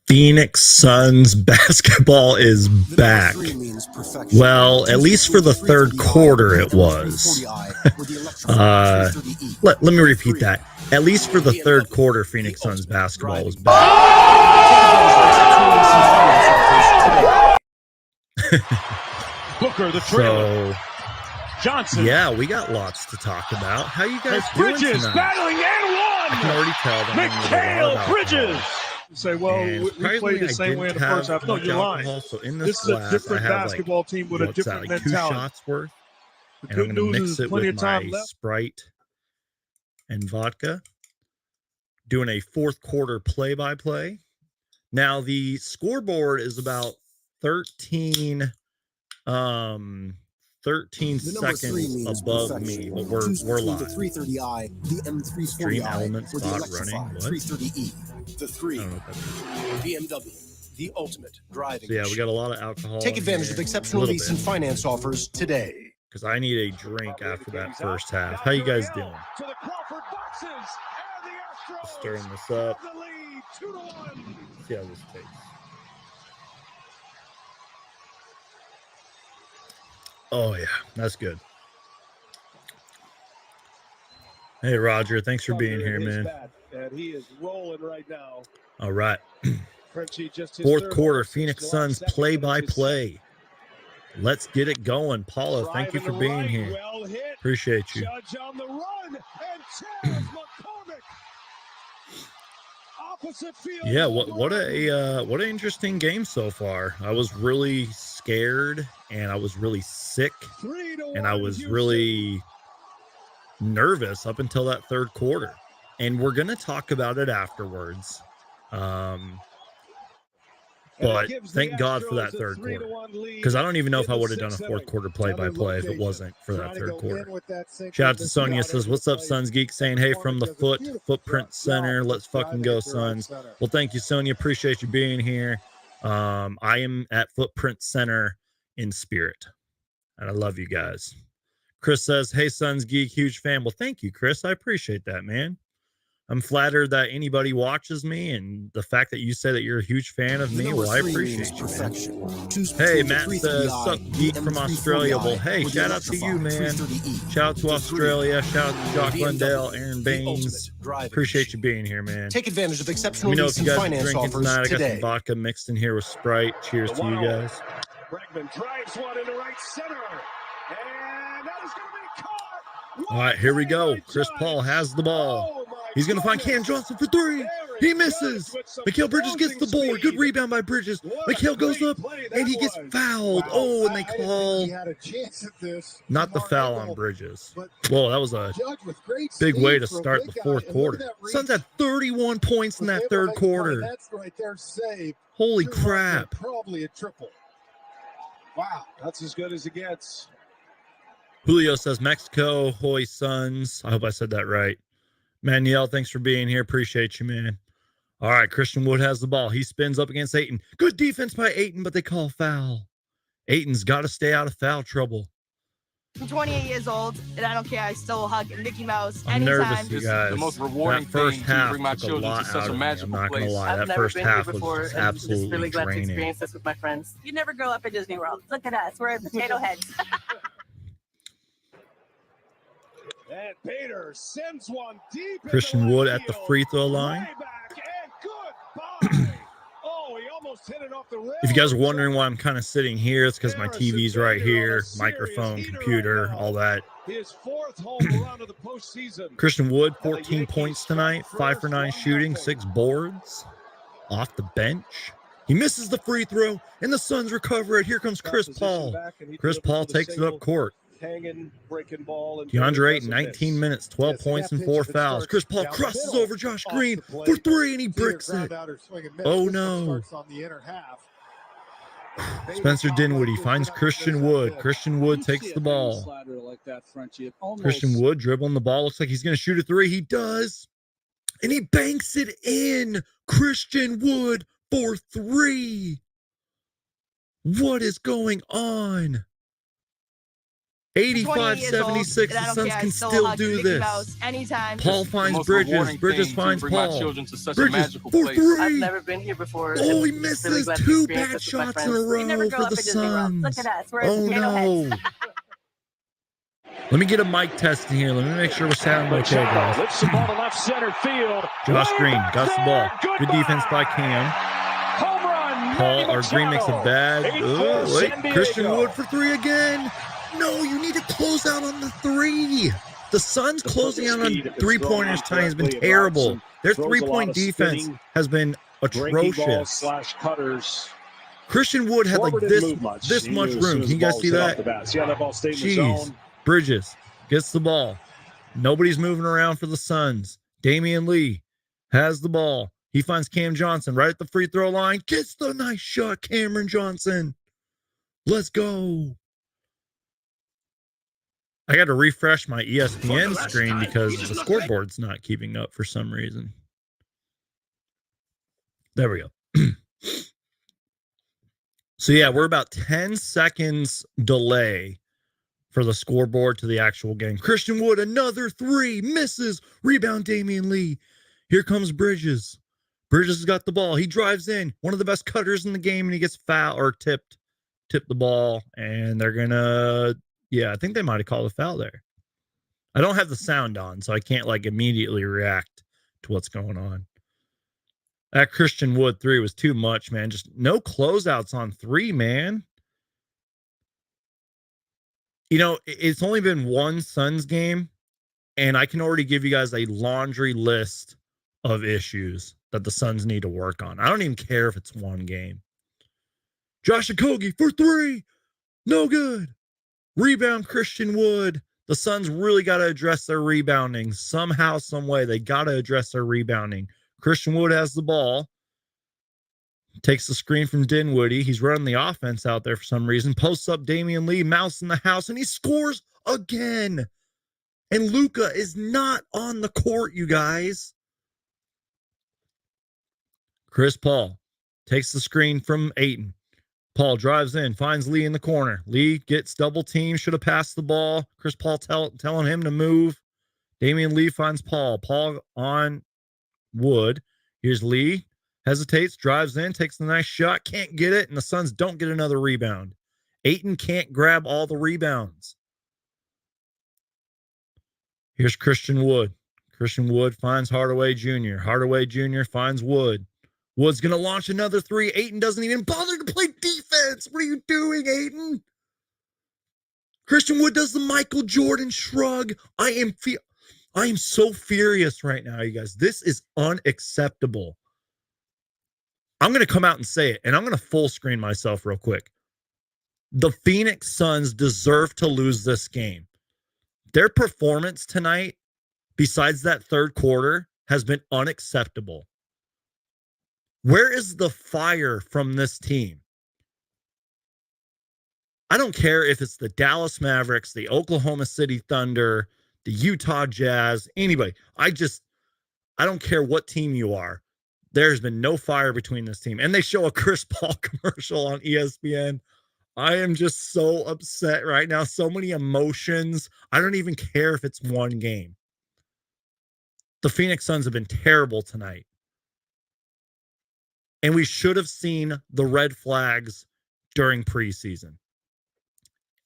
Phoenix Suns basketball is back. Well, at least for the third quarter it was. Let me repeat that. At least for the third quarter, Phoenix Suns basketball was back. Booker, the trailer. So, Johnson. yeah, we got lots to talk about. How you guys doing Bridges tonight? battling and one. I can already tell that Mikal Bridges. You say, well, we played the same way in the first half. No, you're lying. So in This is a different basketball team with a different mentality. 2 shots worth. The And I'm good going to news mix is it plenty with of time my left. Sprite and vodka. Doing a fourth quarter play-by-play. Now, the scoreboard is about 13 seconds above me, but we're live. The 330i, the M340i, Stream Elements or the bot Electrify running. What? 330e. The 3. I don't know what that is. BMW, the ultimate driving. So yeah, we got a lot of alcohol. Take advantage of exceptional lease and finance offers today. Because I need a drink after that first half. How you guys doing? Stirring this up. See how this tastes. Oh yeah, that's good. Hey Roger, thanks for being here, man. And he is rolling right now. All right. Just Fourth quarter, Phoenix Suns play-by-play. Let's get it going. Paula, thank you for being here. Appreciate you. Judge on the run and Charles McCormick. Opposite field. Yeah, what an interesting game so far. I was really scared and I was really sick and I was really nervous up until that third quarter. And we're going to talk about it afterwards. But thank God for that third quarter, because I don't even know if I would have done a fourth quarter play-by-play if it wasn't for that third quarter. Shout out to Sonia, says, what's up, Suns Geek? Saying, hey, from the Footprint Center. Let's fucking go, Suns. Well, thank you, Sonia. Appreciate you being here. I am at Footprint Center in spirit, and I love you guys. Chris says, hey, Suns Geek, huge fan. Well, thank you, Chris. I appreciate that, man. I'm flattered that anybody watches me, and the fact that you say that you're a huge fan of me, well, I appreciate you, man. Hey, Matt says, sup, geek from Australia. Well, hey, shout out to you, man. Shout out to Australia. Shout out to Jock Lundell, Aaron Baines. Appreciate you being here, man. Take advantage of exceptional Let me know if you guys are finance drinking offers tonight. I got today. some vodka mixed in here with Sprite. Cheers to you guys. Bregman drives one into right center. And that is going to be caught. All right, here we go. Chris Paul has the ball. He's going to find Cam Johnson for three. He misses. Mikal Bridges gets the board. Good rebound by Bridges. Mikal goes up, and he gets fouled. Oh, and they call not the foul on Bridges. Whoa, that was a big way to start the fourth quarter. Suns had 31 points in that third quarter. Holy crap. Probably a triple. Wow, that's as good as it gets. Julio says, Mexico, hoy Suns. I hope I said that right. Manuel, thanks for being here. Appreciate you, man. All right, Christian Wood has the ball. He spins up against Ayton. Good defense by Ayton, but they call foul. Ayton's got to stay out of foul trouble. I'm 28 years old, and I don't care. I still hug Mickey Mouse I'm anytime. nervous, you guys. The most rewarding that first thing half to bring my took a children lot to such out a of me. I'm magical not going to place. lie. I've That never first been half here was before, just and I'm absolutely just really glad to draining. experience this with my friends. You never grow up at Disney World. Look at us. We're potato heads. And Bader sends one deep. Christian Wood at the free throw line. Oh, he almost hit it off the rail. If you guys are wondering why I'm kind of sitting here, it's because my TV's right here, microphone, computer, all that. His fourth home run of the postseason. Christian Wood, 14 points tonight, 5 for 9 shooting, 6 boards off the bench. He misses the free throw, and the Suns recover it. Here comes Chris Paul. Chris Paul takes it up court. Hanging, breaking ball, and DeAndre Ayton, 19 minutes, 12 points, and 4 fouls. Chris Paul crosses over Josh Green for 3, and he bricks it. Oh, no. Spencer Dinwiddie finds Christian Wood. Christian Wood takes the ball. Christian Wood dribbling the ball. Looks like he's going to shoot a 3. He does. And he banks it in. Christian Wood for 3. What is going on? 85-76. The Suns can still do this. Anytime. Paul finds Bridges. Bridges finds Paul. Bridges for three. I've never been here before. Oh, he misses two bad shots in a row for the Suns. Look at us. We're Oh, no. Let me get a mic test in here. Let me make sure we're sounding okay, guys. Lifts the ball to left center field. Josh Green Way got the back ball. there. Good defense by Cam. Home run. Paul or Green makes a bad. 8-4 Wait, San Diego. Christian Wood for three again. No, you need to close out on the three. The Suns closing out on three-pointers tonight has been terrible. Their three-point defense has been atrocious. Cutters. Christian Wood had like this much room. Can you guys see that? Yeah, that ball stayed in the zone. Bridges gets the ball. Nobody's moving around for the Suns. Damian Lee has the ball. He finds Cam Johnson right at the free throw line. Gets the nice shot, Cameron Johnson. Let's go. I got to refresh my ESPN screen because the scoreboard's not keeping up for some reason. There we go. So, yeah, we're about 10 seconds delay for the scoreboard to the actual game. Christian Wood, another three, misses. Rebound, Damian Lee. Here comes Bridges. Bridges has got the ball. He drives in. One of the best cutters in the game, and he gets foul or tipped the ball, and they're going to, yeah, I think they might have called a foul there. I don't have the sound on, so I can't, like, immediately react to what's going on. That Christian Wood three was too much, man. Just no closeouts on three, man. You know, it's only been one Suns game, and I can already give you guys a laundry list of issues that the Suns need to work on. I don't even care if it's one game. Josh Okogie for three. No good. Rebound, Christian Wood. The Suns really got to address their rebounding. Somehow, some way, they got to address their rebounding. Christian Wood has the ball. Takes the screen from Dinwiddie. He's running the offense out there for some reason. Posts up Damian Lee, mouse in the house, and he scores again. And Luka is not on the court, you guys. Chris Paul takes the screen from Ayton. Paul drives in, finds Lee in the corner. Lee gets double teamed, should have passed the ball. Chris Paul telling him to move. Damian Lee finds Paul. Paul on Wood. Here's Lee. Hesitates, drives in, takes the nice shot, can't get it, and the Suns don't get another rebound. Ayton can't grab all the rebounds. Here's Christian Wood. Christian Wood finds Hardaway Jr. Hardaway Jr. finds Wood. Wood's going to launch another three. Ayton doesn't even bother to play defense. What are you doing, Ayton? Christian Wood does the Michael Jordan shrug. I am so furious right now, you guys. This is unacceptable. I'm going to come out and say it, and I'm going to full screen myself real quick. The Phoenix Suns deserve to lose this game. Their performance tonight, besides that third quarter, has been unacceptable. Where is the fire from this team? I don't care if it's the Dallas Mavericks, the Oklahoma City Thunder, the Utah Jazz, anybody. I don't care what team you are. There's been no fire between this team. And they show a Chris Paul commercial on ESPN. I am just so upset right now. So many emotions. I don't even care if it's one game. The Phoenix Suns have been terrible tonight. And we should have seen the red flags during preseason.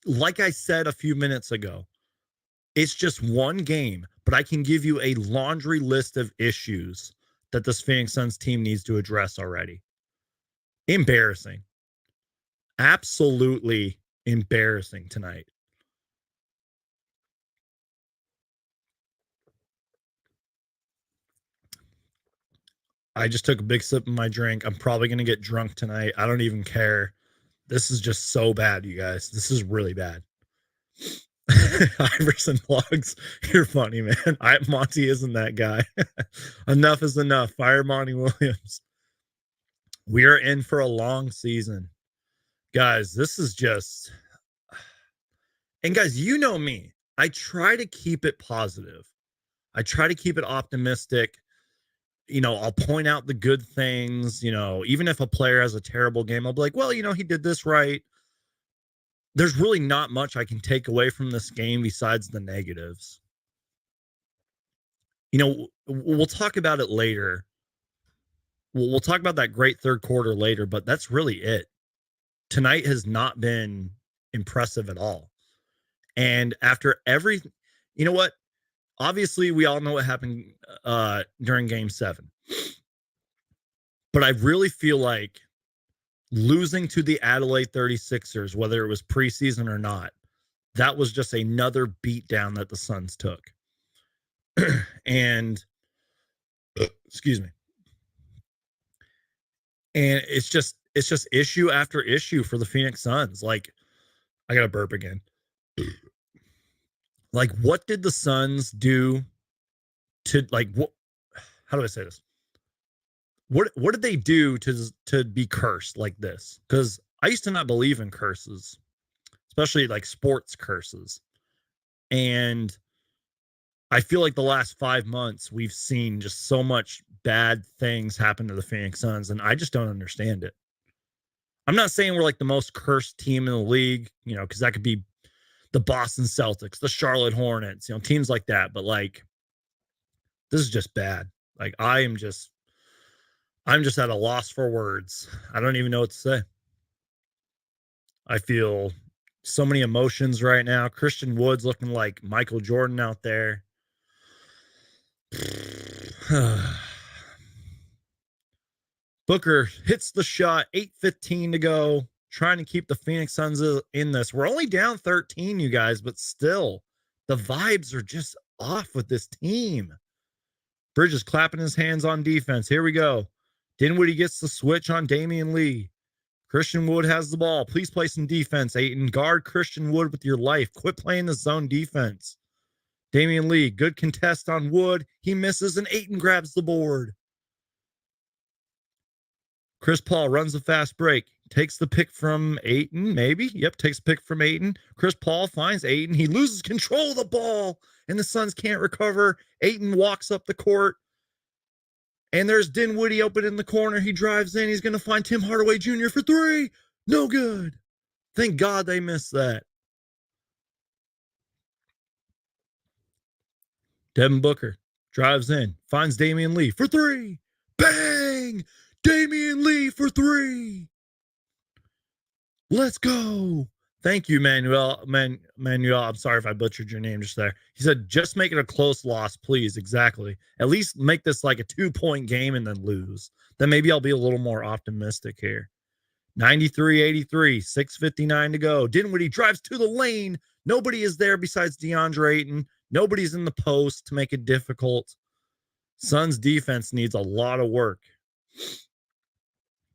Like I said a few minutes ago, it's just one game, but I can give you a laundry list of issues that this Phoenix Suns team needs to address already. Embarrassing. Absolutely embarrassing tonight. I just took a big sip of my drink. I'm probably going to get drunk tonight. I don't even care. This is just so bad, you guys. This is really bad. Iverson vlogs. You're funny, man. Monty isn't that guy. Enough is enough. Fire Monty Williams. We are in for a long season. Guys, this is just... And guys, you know me. I try to keep it positive. I try to keep it optimistic. You know, I'll point out the good things. You know, even if a player has a terrible game, I'll be like, well, you know, he did this right. there's really not much I can take away from this game besides the negatives. You know, we'll talk about it later. We'll talk about that great third quarter later, but that's really it. Tonight has not been impressive at all. And after every, you know what? Obviously, we all know what happened during Game 7. But I really feel like losing to the Adelaide 36ers, whether it was preseason or not, that was just another beatdown that the Suns took. And, excuse me. And it's just issue after issue for the Phoenix Suns. Like, I got to burp again. Like, what did the Suns do to, like, what? How do I say this? What did they do to be cursed like this? Because I used to not believe in curses, especially like sports curses. And I feel like the last 5 months we've seen just so much bad things happen to the Phoenix Suns, and I just don't understand it. I'm not saying we're like the most cursed team in the league, you know, because that could be the Boston Celtics, the Charlotte Hornets, you know, teams like that. But like, this is just bad. Like, I'm just at a loss for words. I don't even know what to say. I feel so many emotions right now. Christian Wood's looking like Michael Jordan out there. Booker hits the shot, 8:15 to go, trying to keep the Phoenix Suns in this. We're only down 13, you guys, but still, the vibes are just off with this team. Bridges clapping his hands on defense. Here we go. Dinwiddie gets the switch on Damian Lee. Christian Wood has the ball. Please play some defense, Ayton. Guard Christian Wood with your life. Quit playing the zone defense. Damian Lee, good contest on Wood. He misses, and Ayton grabs the board. Chris Paul runs a fast break. Takes the pick from Ayton, maybe. Yep, takes a pick from Ayton. Chris Paul finds Ayton. He loses control of the ball, and the Suns can't recover. Ayton walks up the court. And there's Dinwiddie open in the corner. He drives in. He's going to find Tim Hardaway Jr. for three. No good. Thank God they missed that. Devin Booker drives in. Finds Damian Lee for three. Bang! Damian Lee for three. Let's go. Thank you, Manuel. Manuel, I'm sorry if I butchered your name just there. He said, just make it a close loss, please. Exactly. At least make this like a 2-point game and then lose. Then maybe I'll be a little more optimistic here. 93-83, 6:59 to go. Dinwiddie drives to the lane. Nobody is there besides DeAndre Ayton. Nobody's in the post to make it difficult. Suns defense needs a lot of work.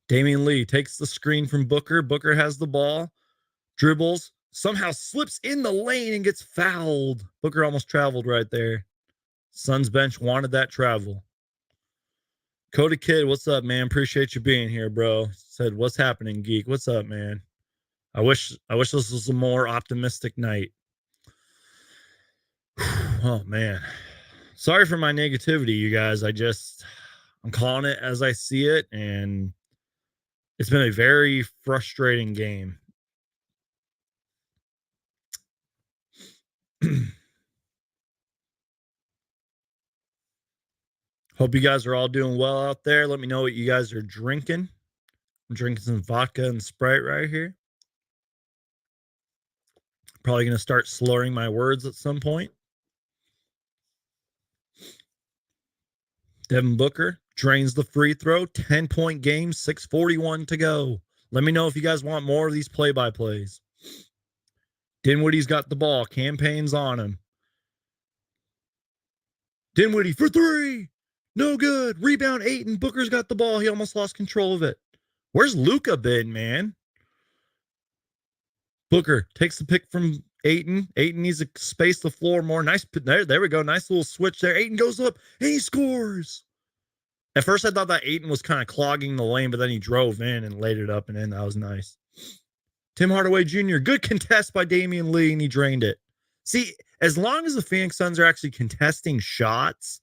Damian Lee takes the screen from Booker. Booker has the ball. Dribbles, somehow slips in the lane and gets fouled. Booker almost traveled right there. Suns bench wanted that travel. Cody Kid, what's up, man? Appreciate you being here, bro. Said, what's happening, Geek? What's up, man? I wish this was a more optimistic night. Oh, man. Sorry for my negativity, you guys. I'm calling it as I see it, and it's been a very frustrating game. Hope you guys are all doing well out there. Let me know what you guys are drinking. I'm drinking some vodka and Sprite right here. Probably going to start slurring my words at some point. Devin Booker drains the free throw. 10-point game, 6:41 to go. Let me know if you guys want more of these play-by-plays. Dinwiddie's got the ball. Campaign's on him. Dinwiddie for three. No good. Rebound Ayton. Booker's got the ball. He almost lost control of it. Where's Luka been, man? Booker takes the pick from Ayton. Ayton needs to space the floor more. Nice. There we go. Nice little switch there. Ayton goes up and he scores. At first, I thought that Ayton was kind of clogging the lane, but then he drove in and laid it up and in. That was nice. Tim Hardaway Jr., good contest by Damian Lee, and he drained it. See, as long as the Phoenix Suns are actually contesting shots,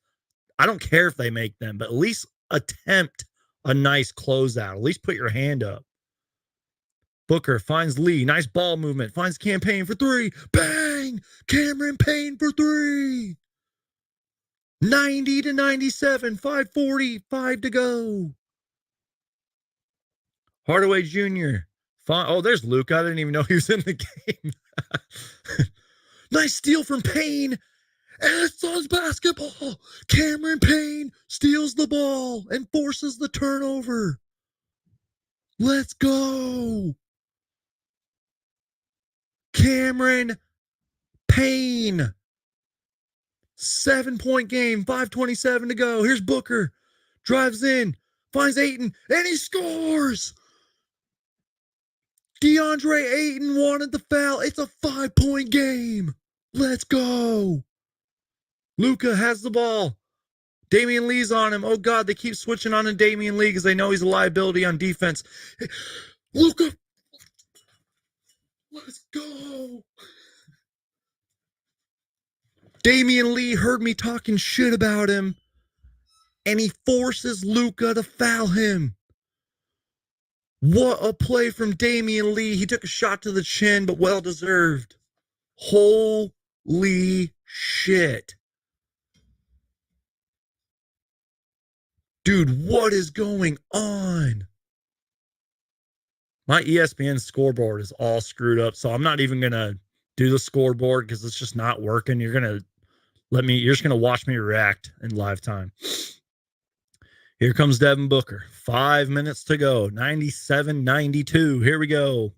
I don't care if they make them, but at least attempt a nice closeout. At least put your hand up. Booker finds Lee. Nice ball movement. Finds Cam Payne for three. Bang! Cameron Payne for three. 90-97. 5:45 to go. Hardaway Jr. Oh, there's Luke. I didn't even know he was in the game. Nice steal from Payne. And it's Suns basketball. Cameron Payne steals the ball and forces the turnover. Let's go. Cameron Payne. 7-point game. 5:27 to go. Here's Booker. Drives in. Finds Ayton. And he scores. DeAndre Ayton wanted the foul. It's a 5-point game. Let's go. Luka has the ball. Damian Lee's on him. Oh, God, they keep switching on to Damian Lee because they know he's a liability on defense. Luka. Let's go. Damian Lee heard me talking shit about him, and he forces Luka to foul him. What a play from Damian Lee. He took a shot to the chin, but well-deserved. Holy shit. Dude, what is going on? My ESPN scoreboard is all screwed up, so I'm not even going to do the scoreboard because it's just not working. You're just going to watch me react in live time. Here comes Devin Booker. 5 minutes to go. 97-92. Here we go.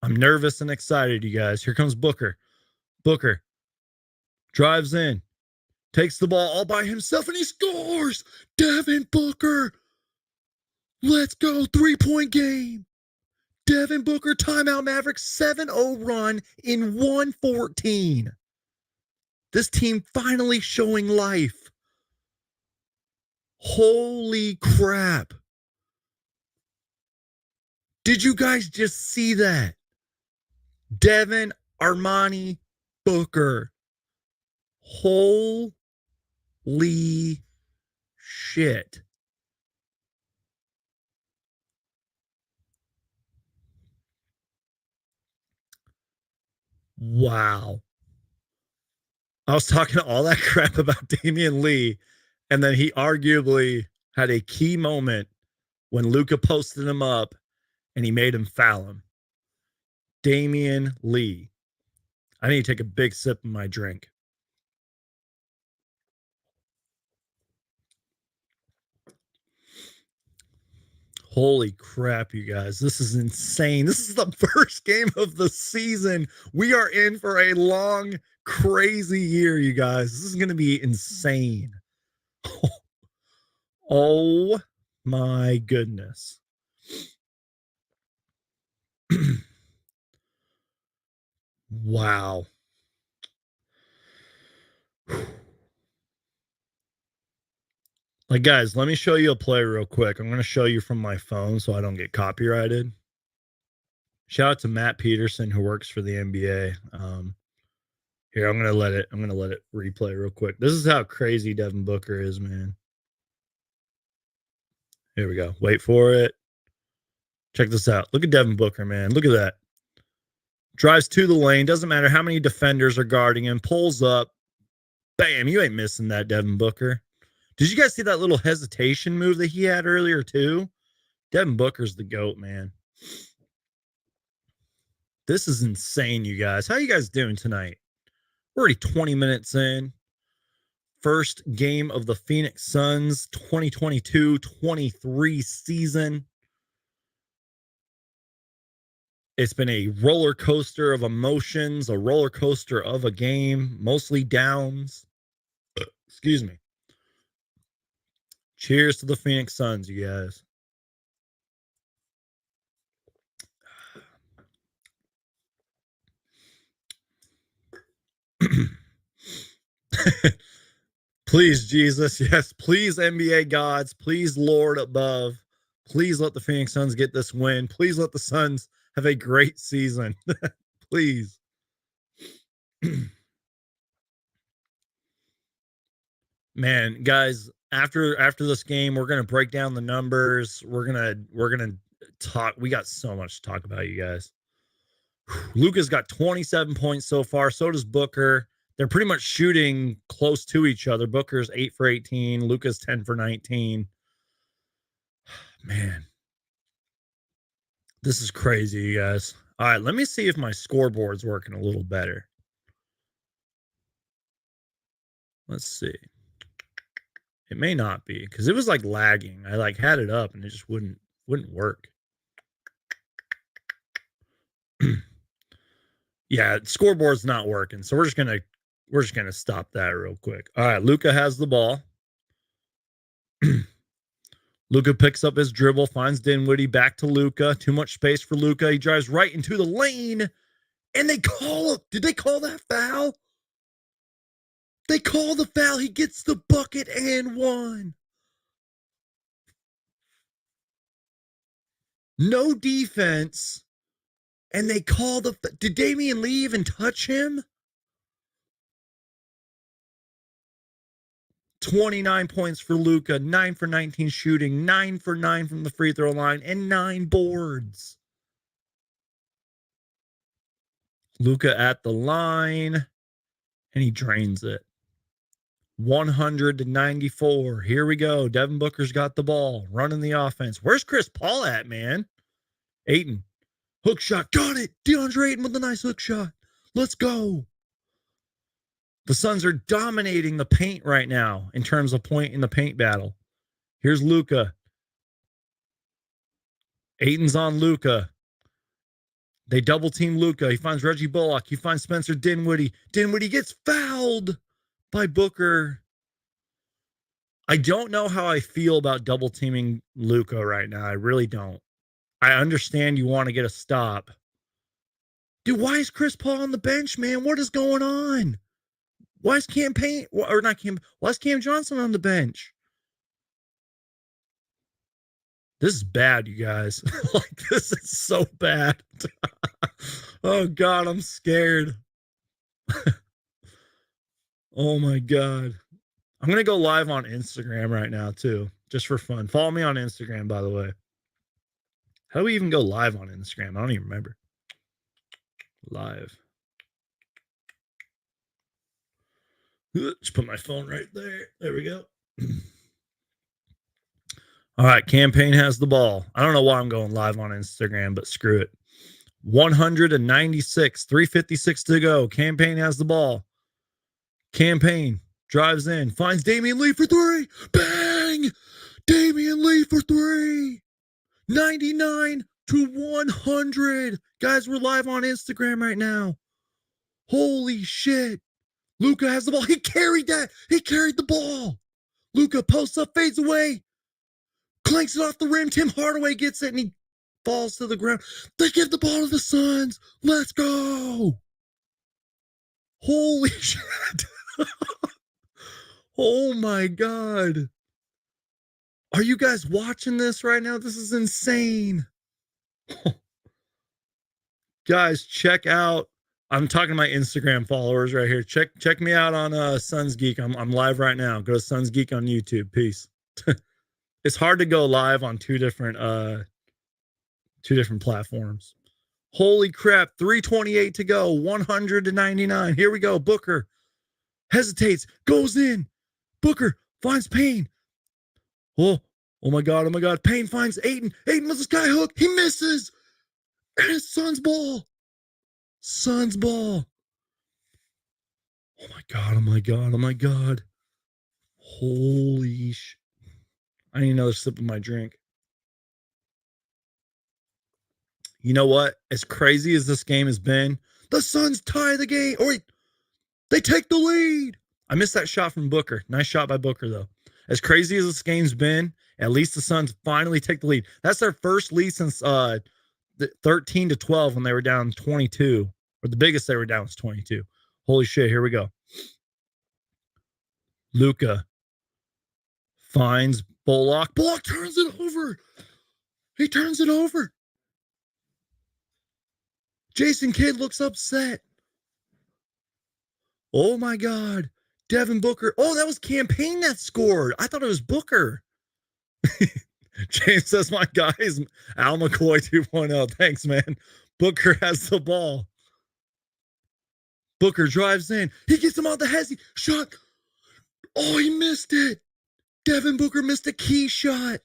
I'm nervous and excited, you guys. Here comes Booker. Booker drives in. Takes the ball all by himself, and he scores! Devin Booker! Let's go, 3-point game. Devin Booker, timeout Mavericks, 7-0 run in 114. This team finally showing life. Holy crap. Did you guys just see that? Devin Armani Booker. Holy shit. Wow. I was talking all that crap about Damian Lee, and then he arguably had a key moment when Luka posted him up and he made him foul him. Damian Lee. I need to take a big sip of my drink. Holy crap, you guys. This is insane. This is the first game of the season. We are in for a long, crazy year, you guys. This is going to be insane. Oh, my goodness. Wow. Like, guys, let me show you a play real quick. I'm going to show you from my phone so I don't get copyrighted. Shout out to Matt Peterson, who works for the NBA. Here, I'm going to let it replay real quick. This is how crazy Devin Booker is, man. Here we go. Wait for it. Check this out. Look at Devin Booker, man. Look at that. Drives to the lane. Doesn't matter how many defenders are guarding him. Pulls up. Bam. You ain't missing that, Devin Booker. Did you guys see that little hesitation move that he had earlier, too? Devin Booker's the GOAT, man. This is insane, you guys. How you guys doing tonight? We're already 20 minutes in. First game of the Phoenix Suns 2022-23 season. It's been a roller coaster of emotions, a roller coaster of a game, mostly downs. Excuse me. Cheers to the Phoenix Suns, you guys. Please, Jesus. Yes, please, NBA gods. Please, Lord above. Please let the Phoenix Suns get this win. Please let the Suns have a great season. Please. Man, guys, after this game, we're gonna break down the numbers. We're gonna talk. We got so much to talk about, you guys. Luka's got 27 points so far. So does Booker. They're pretty much shooting close to each other. Booker's 8 for 18. Luka's 10 for 19. Man, this is crazy, you guys. All right, let me see if my scoreboard's working a little better. Let's see. It may not be because it was like lagging. I like had it up and it just wouldn't work. Yeah, scoreboard's not working. So we're just gonna stop that real quick. All right, Luka has the ball. Luka picks up his dribble, finds Dinwiddie, back to Luka. Too much space for Luka. He drives right into the lane, and they call it. Did they call that foul? They call the foul. He gets the bucket and one. No defense, and they call the. Did Damian Lee even touch him? 29 points for Luka, 9 for 19 shooting, 9 for 9 from the free throw line, and 9 boards. Luka at the line, and he drains it. 100-94. Here we go. Devin Booker's got the ball, running the offense. Where's Chris Paul at, man? Ayton. Hook shot. Got it. DeAndre Ayton with a nice hook shot. Let's go. The Suns are dominating the paint right now in terms of point in the paint battle. Here's Luka. Ayton's on Luka. They double team Luka. He finds Reggie Bullock. He finds Spencer Dinwiddie. Dinwiddie gets fouled by Booker. I don't know how I feel about double teaming Luka right now. I really don't. I understand you want to get a stop. Dude, why is Chris Paul on the bench, man? What is going on? Why is why is Cam Johnson on the bench? This is bad, you guys. Like, this is so bad. Oh, God, I'm scared. Oh, my God. I'm going to go live on Instagram right now, too, just for fun. Follow me on Instagram, by the way. How do we even go live on Instagram? I don't even remember. Live. Just put my phone right there. There we go. All right, Campaign has the ball. I don't know why I'm going live on Instagram, but screw it. 196, 3:56 to go. Campaign has the ball. Campaign drives in, finds Damian Lee for three. Bang! Damian Lee for three. 99-100. Guys, we're live on Instagram right now. Holy shit. Luka has the ball. He carried that. He carried the ball. Luka posts up, fades away. Clanks it off the rim. Tim Hardaway gets it, and he falls to the ground. They give the ball to the Suns. Let's go. Holy shit. Oh, my God. Are you guys watching this right now? This is insane. Guys, check out. I'm talking to my Instagram followers right here. Check me out on Suns Geek. I'm live right now. Go to Suns Geek on YouTube. Peace. It's hard to go live on two different platforms. Holy crap. 3:28 to go. 100-99. Here we go. Booker hesitates, goes in. Booker finds Payne. Oh my God. Oh my God. Payne finds Ayton. Ayton with a sky hook. He misses. And it's Suns ball. Suns ball. Oh my God. Oh my God. Oh my God. Holy sh. I need another sip of my drink. You know what? As crazy as this game has been, the Suns tie the game. Or they take the lead. I missed that shot from Booker. Nice shot by Booker, though. As crazy as this game's been, at least the Suns finally take the lead. That's their first lead since 13-12 when they were down 22. Or the biggest they were down was 22. Holy shit, here we go. Luka finds Bullock. Bullock turns it over. He turns it over. Jason Kidd looks upset. Oh, my God. Devin Booker. Oh, that was Campaign that scored. I thought it was Booker. James says, my guy is Al McCoy 2.0. Thanks, man. Booker has the ball. Booker drives in. He gets him out the hezzy. Shot. Oh, he missed it. Devin Booker missed a key shot.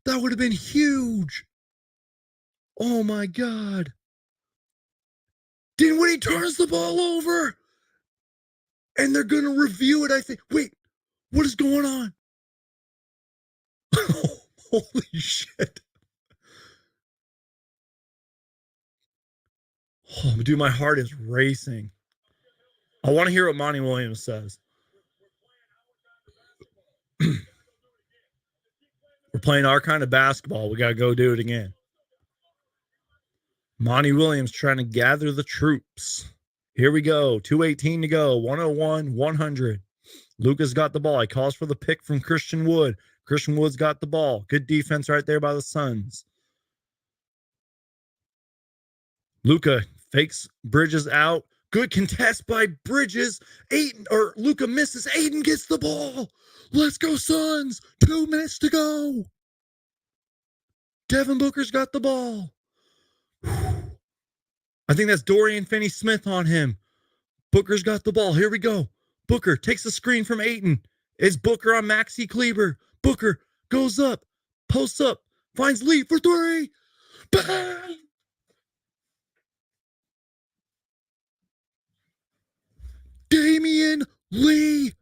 That would have been huge. Oh, my God. Then when he turns the ball over, and they're going to review it, I think. Wait, what is going on? Holy shit. Oh, dude, my heart is racing. I want to hear what Monty Williams says. We're playing our kind of basketball. We got to go do it again. Monty Williams trying to gather the troops. Here we go. 2:18 to go. 101, 100. Luka's got the ball. He calls for the pick from Christian Wood. Christian Wood's got the ball. Good defense right there by the Suns. Luka fakes Bridges out. Good contest by Bridges. Luka misses. Aiden gets the ball. Let's go, Suns. 2 minutes to go. Devin Booker's got the ball. I think that's Dorian Finney-Smith on him. Booker's got the ball. Here we go. Booker takes the screen from Ayton. It's Booker on Maxi Kleber. Booker goes up, posts up, finds Lee for three. Bang! Damian Lee.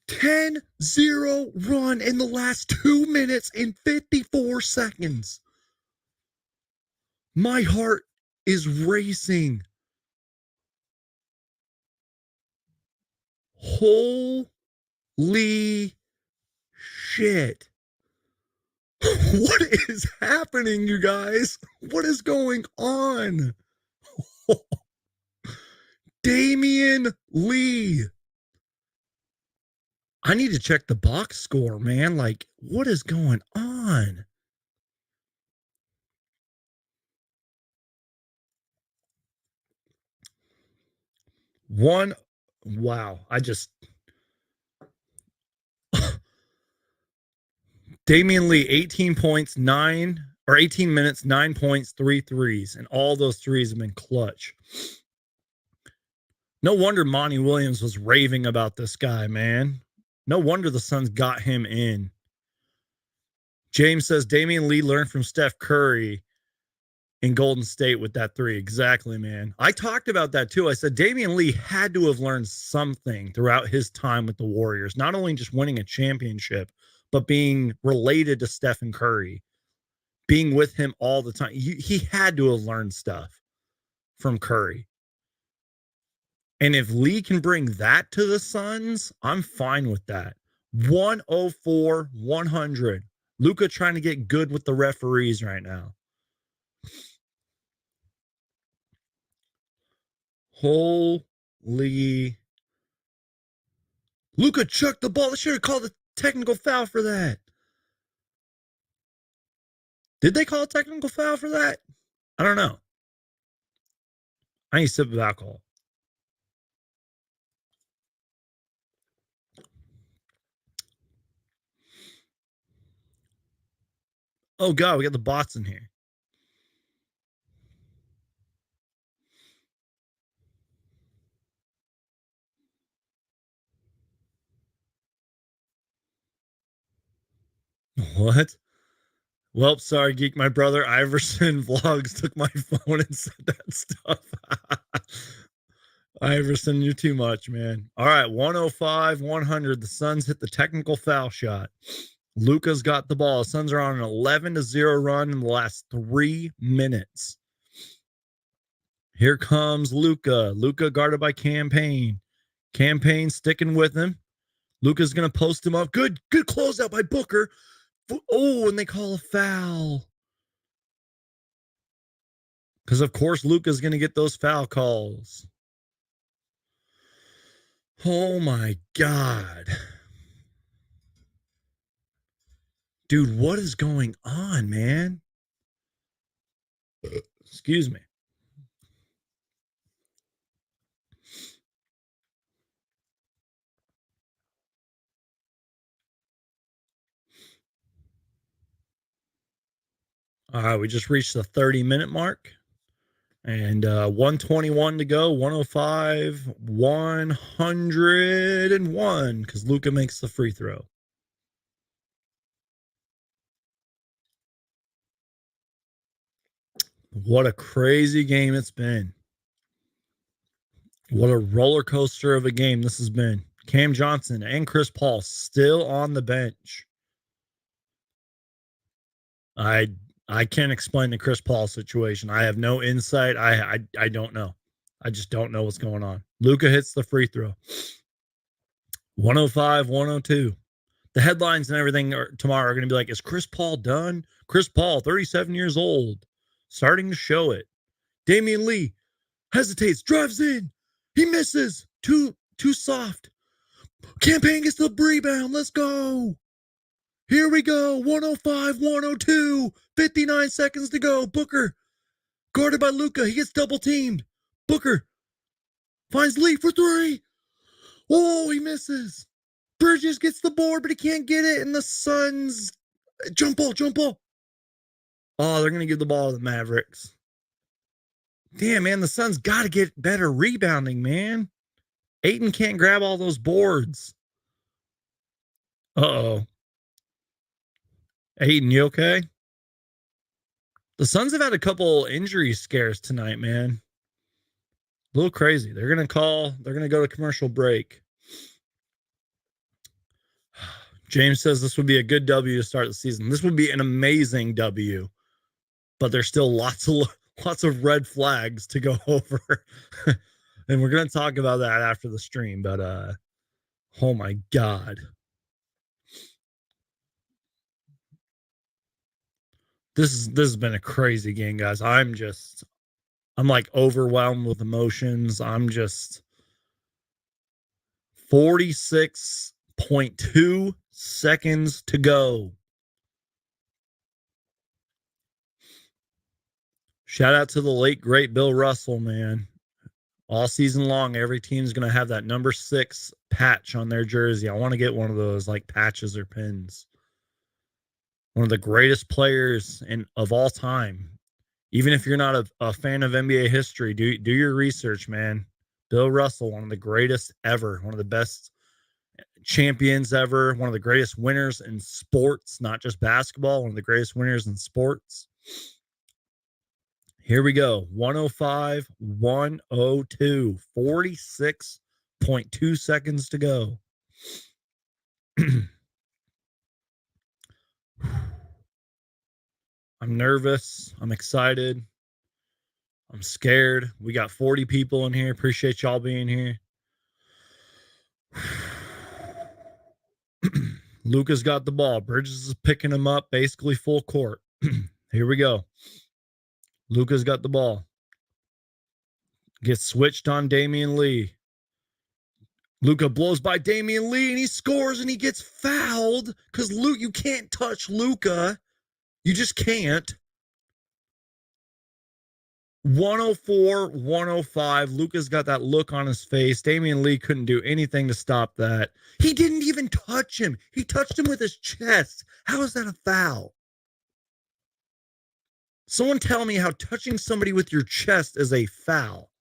10-0 run in the last 2 minutes and 54 seconds. My heart is racing. Holy shit. What is happening, you guys? What is going on? Damian Lee. I need to check the box score, man. Like, what is going on? Wow. Damian Lee, 18 points, 18 minutes, 9 points, 3 threes. And all those threes have been clutch. No wonder Monty Williams was raving about this guy, man. No wonder the Suns got him in. James says Damian Lee learned from Steph Curry in Golden State with that three. Exactly, man. I talked about that too. I said Damian Lee had to have learned something throughout his time with the Warriors, not only just winning a championship, but being related to Stephen Curry, being with him all the time. He had to have learned stuff from Curry. And if Lee can bring that to the Suns, I'm fine with that. 104, 100. Luka trying to get good with the referees right now. Holy. Luka chucked the ball. They should have called a technical foul for that. Did they call a technical foul for that? I don't know. I need a sip of alcohol. Oh, God, we got the bots in here. What? Well, sorry, Geek. My brother Iverson Vlogs took my phone and said that stuff. Iverson, you're too much, man. All right, 105, 100. The Suns hit the technical foul shot. Luka's got the ball. The Suns are on an 11-0 run in the last 3 minutes. Here comes Luka. Luka guarded by Campaign. Campaign sticking with him. Luka's going to post him up. Good closeout by Booker. Oh, and they call a foul. Because, of course, Luka's going to get those foul calls. Oh, my God. Dude, what is going on, man? Excuse me. All right, we just reached the 30-minute mark. And 121 to go, 105, 101, because Luka makes the free throw. What a crazy game it's been. What a roller coaster of a game this has been. Cam Johnson and Chris Paul still on the bench. I can't explain the Chris Paul situation. I have no insight. I don't know. I just don't know what's going on. Luka hits the free throw. 105, 102. The headlines and everything tomorrow are going to be like, is Chris Paul done? Chris Paul, 37 years old, starting to show it. Damian Lee hesitates, drives in. He misses. Too soft. Campaign gets the rebound. Let's go. Here we go. 105, 102. 59 seconds to go. Booker, guarded by Luka. He gets double teamed. Booker finds Lee for three. Oh, he misses. Bridges gets the board, but he can't get it. And the Suns, jump ball. Oh, they're going to give the ball to the Mavericks. Damn, man, the Suns got to get better rebounding, man. Ayton can't grab all those boards. Uh-oh. Ayton, you okay? The Suns have had a couple injury scares tonight, man. A little crazy. They're going to go to commercial break. James says this would be a good W to start the season. This would be an amazing W, but there's still lots of red flags to go over. And we're going to talk about that after the stream, but oh my God. This has been a crazy game, guys. I'm like overwhelmed with emotions. I'm just 46.2 seconds to go. Shout out to the late, great Bill Russell, man. All season long, every team's going to have that number 6 patch on their jersey. I want to get one of those, like patches or pins. One of the greatest players of all time. Even if you're not a fan of NBA history, do your research, man. Bill Russell, one of the greatest ever. One of the best champions ever. One of the greatest winners in sports, not just basketball. One of the greatest winners in sports. Here we go. 105, 102. 46.2 seconds to go. I'm nervous. I'm excited. I'm scared. We got 40 people in here. Appreciate y'all being here. Luka's got the ball. Bridges is picking him up, basically full court. Here we go. Luka's got the ball. Gets switched on Damian Lee. Luka blows by Damian Lee and he scores and he gets fouled because you can't touch Luka. You just can't. 104, 105. Luka's got that look on his face. Damian Lee couldn't do anything to stop that. He didn't even touch him. He touched him with his chest. How is that a foul? Someone tell me how touching somebody with your chest is a foul.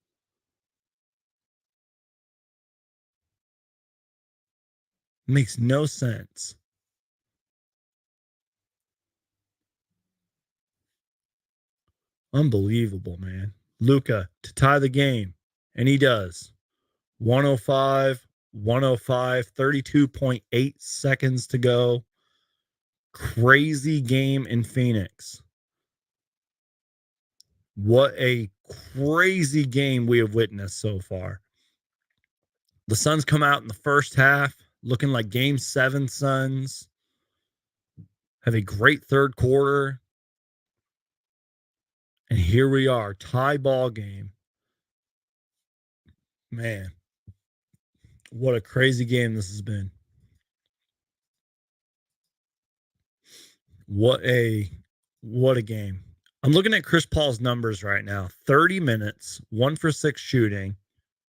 Makes no sense. Unbelievable, man. Luka to tie the game, and he does. 105, 105, 32.8 seconds to go. Crazy game in Phoenix. What a crazy game we have witnessed so far. The Suns come out in the first half looking like Game 7 Suns. Have a great third quarter. And here we are, tie ball game. Man, what a crazy game this has been. What a game. I'm looking at Chris Paul's numbers right now. 30 minutes, 1 for 6 shooting,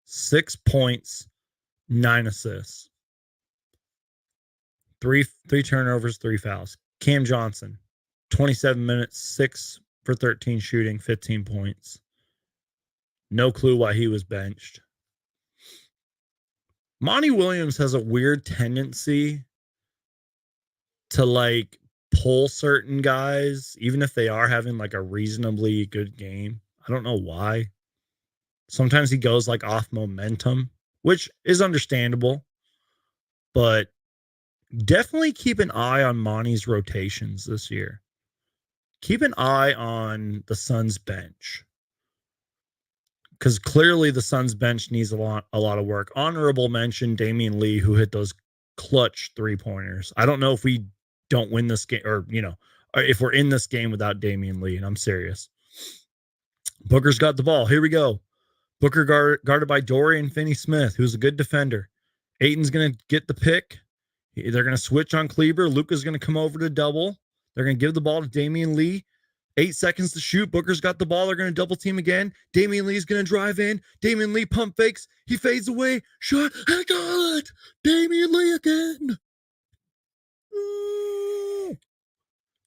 6 points, 9 assists. 3 turnovers, 3 fouls. Cam Johnson, 27 minutes, 6 for 13 shooting, 15 points. No clue why he was benched. Monty Williams has a weird tendency to like pull certain guys, even if they are having like a reasonably good game. I don't know why. Sometimes he goes like off momentum, which is understandable, but definitely keep an eye on Monty's rotations this year. Keep an eye on the Suns bench, because clearly the Suns bench needs a lot of work. Honorable mention, Damian Lee, who hit those clutch 3-pointers. I don't know if we don't win this game, or if we're in this game without Damian Lee, and I'm serious. Booker's got the ball. Here we go. Booker guarded by Dorian Finney-Smith, who's a good defender. Ayton's going to get the pick. They're going to switch on Kleber. Luka's going to come over to double. They're going to give the ball to Damian Lee. 8 seconds to shoot. Booker's got the ball. They're going to double team again. Damian Lee's going to drive in. Damian Lee pump fakes. He fades away. Shot. I got it. Damian Lee again.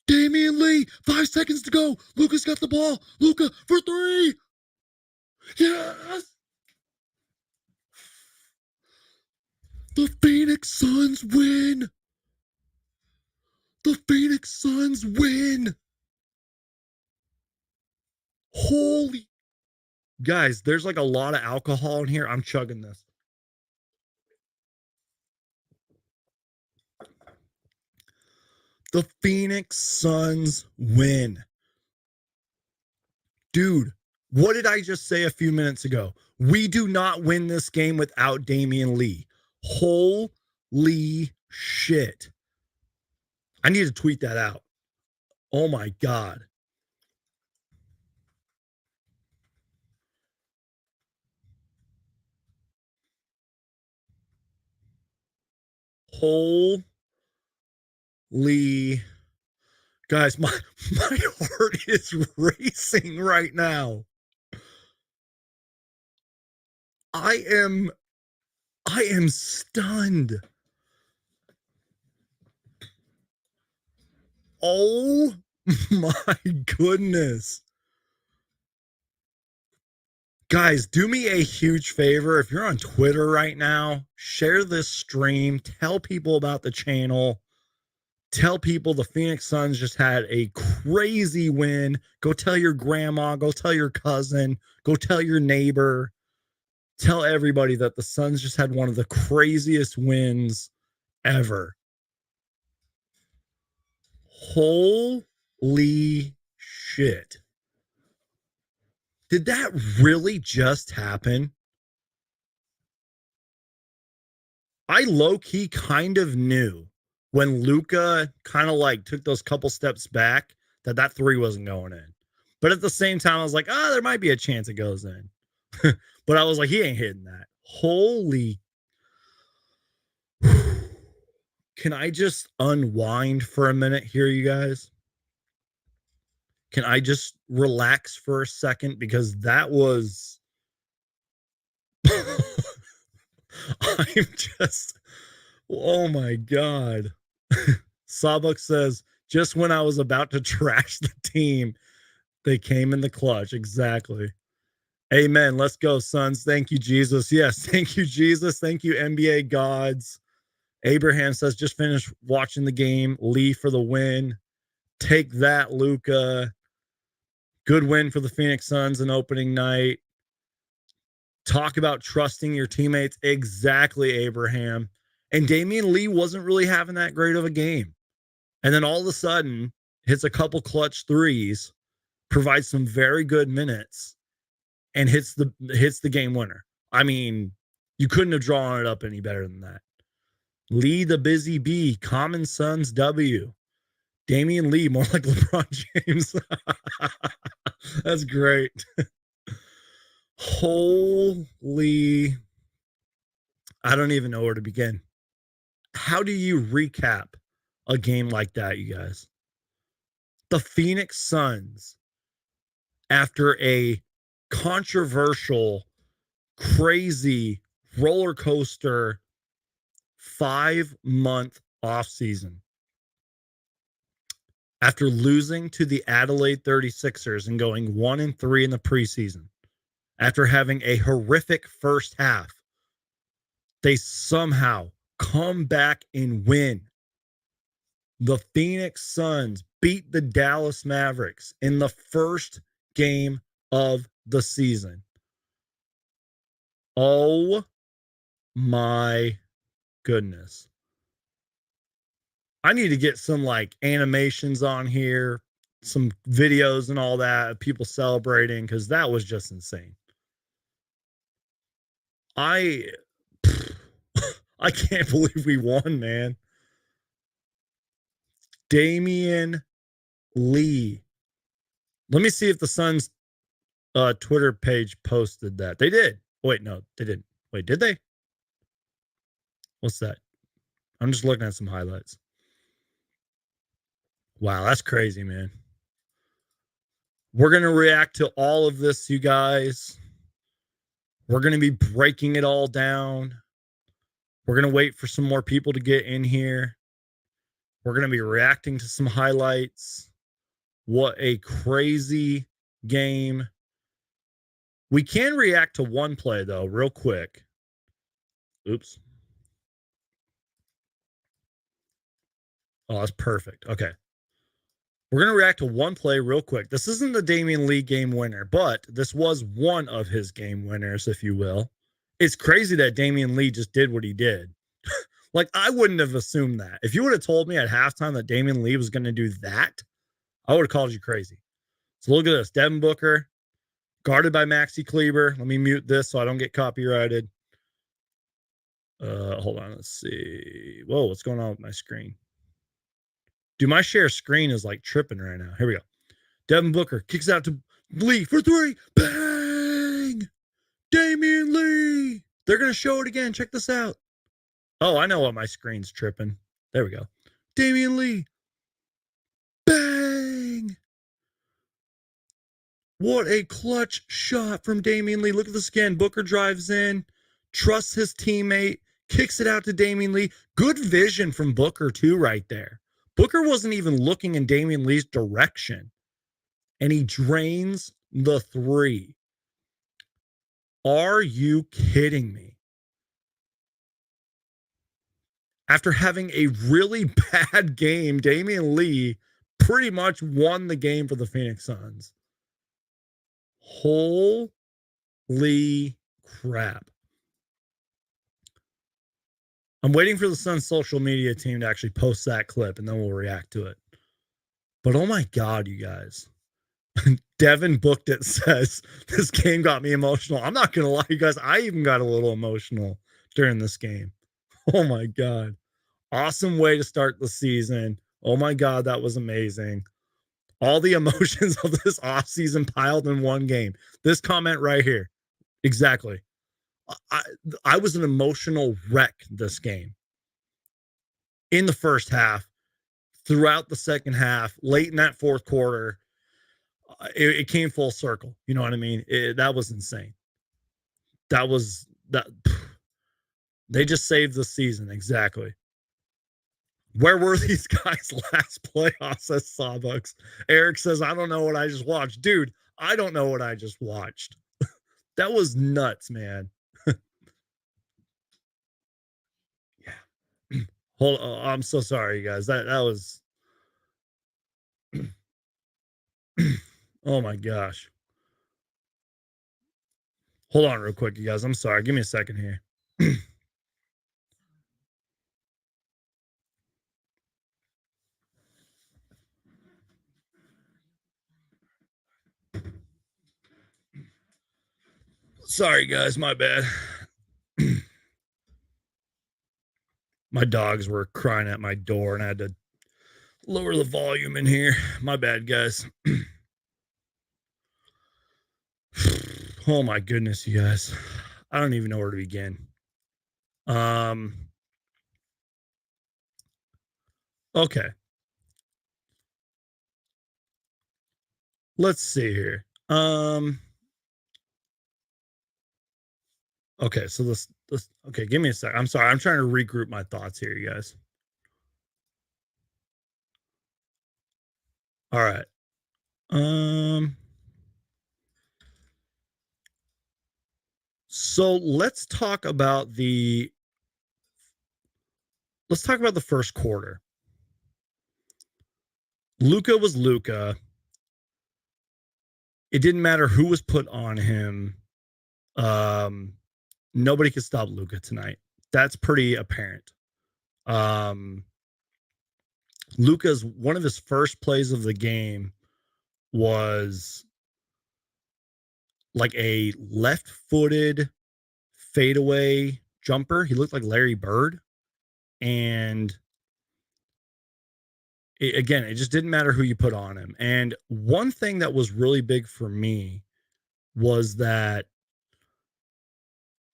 Damian Lee. 5 seconds to go. Luka's got the ball. Luka for 3. Yes. The Phoenix Suns win. The Phoenix Suns win. Holy. Guys, there's like a lot of alcohol in here. I'm chugging this. The Phoenix Suns win. Dude, what did I just say a few minutes ago? We do not win this game without Damian Lee. Holy shit. I need to tweet that out. Oh my God. Holy. Guys, my heart is racing right now. I am stunned. Oh my goodness. Guys, do me a huge favor. If you're on Twitter right now, share this stream. Tell people about the channel. Tell people the Phoenix Suns just had a crazy win. Go tell your grandma. Go tell your cousin. Go tell your neighbor. Tell everybody that the Suns just had one of the craziest wins ever. Holy shit. Did that really just happen? I low-key kind of knew when Luka kind of like took those couple steps back that 3 wasn't going in. But at the same time, I was like, there might be a chance it goes in. But I was like, he ain't hitting that. Holy. Can I just unwind for a minute here, you guys? Can I just relax for a second? Because that was... I'm just... Oh my God. Sawbuck says, just when I was about to trash the team, they came in the clutch. Exactly. Amen. Let's go, Suns. Thank you, Jesus. Yes, thank you, Jesus. Thank you, NBA gods. Abraham says, just finished watching the game. Lee for the win. Take that, Luka. Good win for the Phoenix Suns in opening night. Talk about trusting your teammates. Exactly, Abraham. And Damian Lee wasn't really having that great of a game. And then all of a sudden, hits a couple clutch threes, provides some very good minutes, and hits the game winner. I mean, you couldn't have drawn it up any better than that. Lee the busy bee, common Suns W. Damian Lee, more like LeBron James. That's great. Holy. I don't even know where to begin. How do you recap a game like that, you guys? The Phoenix Suns, after a controversial, crazy roller coaster 5-month offseason, after losing to the Adelaide 36ers and going 1-3 in the preseason, after having a horrific first half, they somehow come back and win. The Phoenix Suns beat the Dallas Mavericks in the first game of the season. Oh my goodness. I need to get some like animations on here, some videos and all that of people celebrating, because that was just insane. I can't believe we won, man. Damian Lee. Let me see if the Suns Twitter page posted that. They did. Wait, no, they didn't. Wait, did they? What's that? I'm just looking at some highlights. Wow, that's crazy, man. We're going to react to all of this, you guys. We're going to be breaking it all down. We're going to wait for some more people to get in here. We're going to be reacting to some highlights. What a crazy game. We can react to one play, though, real quick. Oops. Oh, that's perfect. Okay. We're going to react to one play real quick. This isn't the Damian Lee game winner, but this was one of his game winners, if you will. It's crazy that Damian Lee just did what he did. Like, I wouldn't have assumed that. If you would have told me at halftime that Damian Lee was going to do that, I would have called you crazy. So look at this. Devin Booker, guarded by Maxi Kleber. Let me mute this so I don't get copyrighted. Hold on. Let's see. Whoa, what's going on with my screen? Dude, my share screen is like tripping right now. Here we go. Devin Booker kicks out to Lee for three. Bang! Damian Lee. They're going to show it again. Check this out. Oh, I know what my screen's tripping. There we go. Damian Lee. Bang! What a clutch shot from Damian Lee. Look at this again. Booker drives in, trusts his teammate, kicks it out to Damian Lee. Good vision from Booker, too, right there. Booker wasn't even looking in Damian Lee's direction, and he drains the three. Are you kidding me? After having a really bad game, Damian Lee pretty much won the game for the Phoenix Suns. Holy crap. I'm waiting for the Suns social media team to actually post that clip, and then we'll react to it. But oh my God, you guys. Devin Booked It says, this game got me emotional. I'm not going to lie, you guys. I even got a little emotional during this game. Oh my God. Awesome way to start the season. Oh my God, that was amazing. All the emotions of this offseason piled in one game. This comment right here. Exactly. I was an emotional wreck this game. In the first half, throughout the second half, late in that fourth quarter, it came full circle. You know what I mean? That was insane. That. They just saved the season. Exactly. Where were these guys last playoffs, says Sawbucks? Eric says, I don't know what I just watched. Dude, I don't know what I just watched. That was nuts, man. Yeah. Hold on. I'm so sorry, guys. That was... Oh, my gosh. Hold on real quick, you guys. I'm sorry. Give me a second here. Sorry, guys. My bad. My dogs were crying at my door, and I had to lower the volume in here. My bad, guys. Oh, my goodness, you guys. I don't even know where to begin. Okay. Let's see here. Okay, so this okay, give me a sec. I'm sorry. I'm trying to regroup my thoughts here, you guys. All right. So let's talk about the first quarter. Luka was Luka. It didn't matter who was put on him. Nobody could stop Luka tonight. That's pretty apparent. Luka's one of his first plays of the game was like a left-footed fadeaway jumper. He looked like Larry Bird. And again, it just didn't matter who you put on him. And one thing that was really big for me was that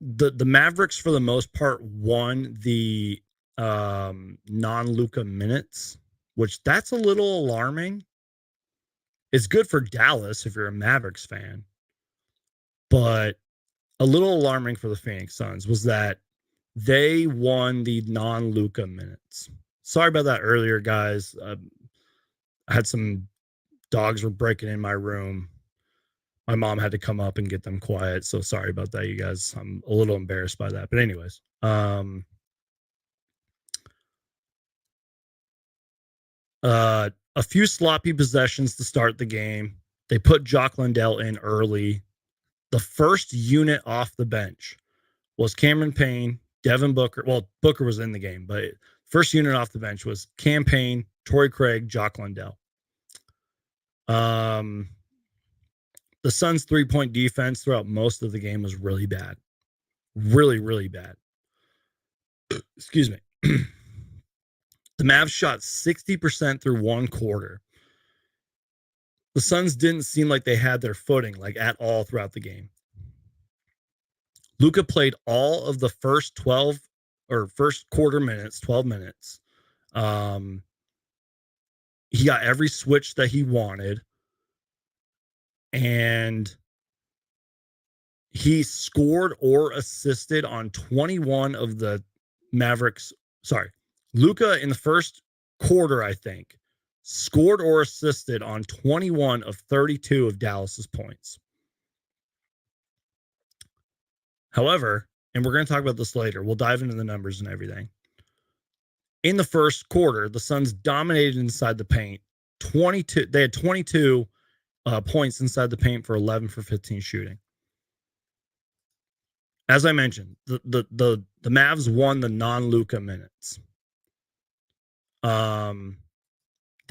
the Mavericks, for the most part, won the non-Luka minutes, which that's a little alarming. It's good for Dallas if you're a Mavericks fan, but a little alarming for the Phoenix Suns was that they won the non-Luka minutes. Sorry about that earlier, guys. I had some dogs were breaking in my room. My mom had to come up and get them quiet. So sorry about that, you guys. I'm a little embarrassed by that. But anyways, a few sloppy possessions to start the game. They put Jock Landale in early. The first unit off the bench was Cameron Payne, Devin Booker. Well, Booker was in the game, but first unit off the bench was Cam Payne, Torrey Craig, Jock Landale. The Suns' three-point defense throughout most of the game was really bad. Really, really bad. Excuse me. The Mavs shot 60% through one quarter. The Suns didn't seem like they had their footing, like, at all throughout the game. Luka played all of the first 12 or first quarter minutes, 12 minutes. He got every switch that he wanted. And he scored or assisted on 21 of the Mavericks. Sorry, Luka in the first quarter, I think, scored or assisted on 21 of 32 of Dallas's points. However, and we're going to talk about this later, we'll dive into the numbers and everything. In the first quarter, the Suns dominated inside the paint. They had 22 points inside the paint for 11 for 15 shooting. As I mentioned, the Mavs won the non-Luka minutes. They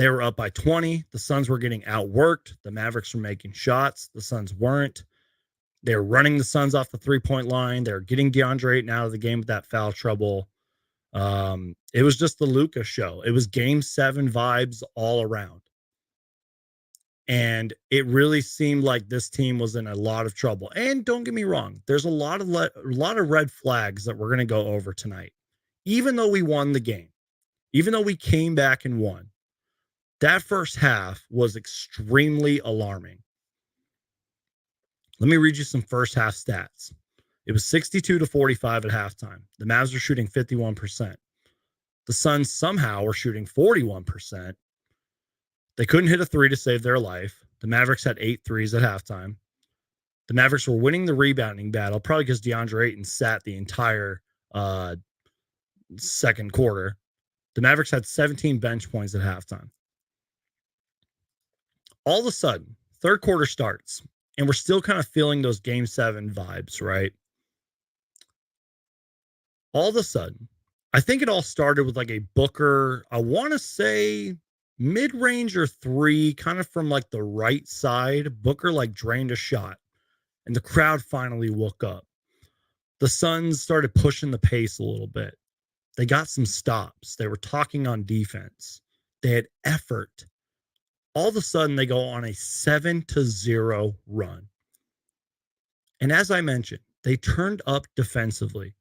were up by 20. The Suns were getting outworked. The Mavericks were making shots. The Suns weren't. They were running the Suns off the three-point line. They were getting DeAndre Ayton out of the game with that foul trouble. It was just the Luka show. It was Game 7 vibes all around. And it really seemed like this team was in a lot of trouble. And don't get me wrong, there's a lot of red flags that we're going to go over tonight. Even though we won the game, even though we came back and won, that first half was extremely alarming. Let me read you some first half stats. It was 62-45 at halftime. The Mavs are shooting 51%. The Suns somehow were shooting 41%. They couldn't hit a three to save their life. The Mavericks had 8 threes at halftime. The Mavericks were winning the rebounding battle, probably because DeAndre Ayton sat the entire second quarter. The Mavericks had 17 bench points at halftime. All of a sudden, third quarter starts, and we're still kind of feeling those Game 7 vibes, right? All of a sudden, I think it all started with like a Booker, I want to say mid-range or three, kind of from like the right side. Booker like drained a shot, and the crowd finally woke up. The Suns started pushing the pace a little bit. They got some stops. They were talking on defense. They had effort. All of a sudden, they go on a 7-0 run. And as I mentioned, they turned up defensively.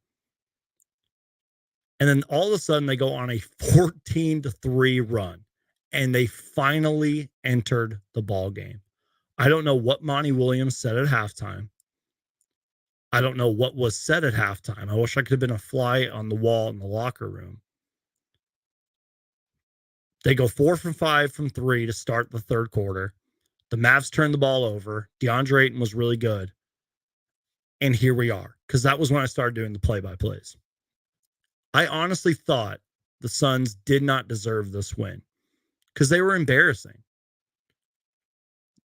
And then all of a sudden, they go on a 14-3 run. And they finally entered the ball game. I don't know what Monty Williams said at halftime. I don't know what was said at halftime. I wish I could have been a fly on the wall in the locker room. They go 4 from 5 from 3 to start the third quarter. The Mavs turned the ball over. DeAndre Ayton was really good. And here we are, because that was when I started doing the play-by-plays. I honestly thought the Suns did not deserve this win because they were embarrassing.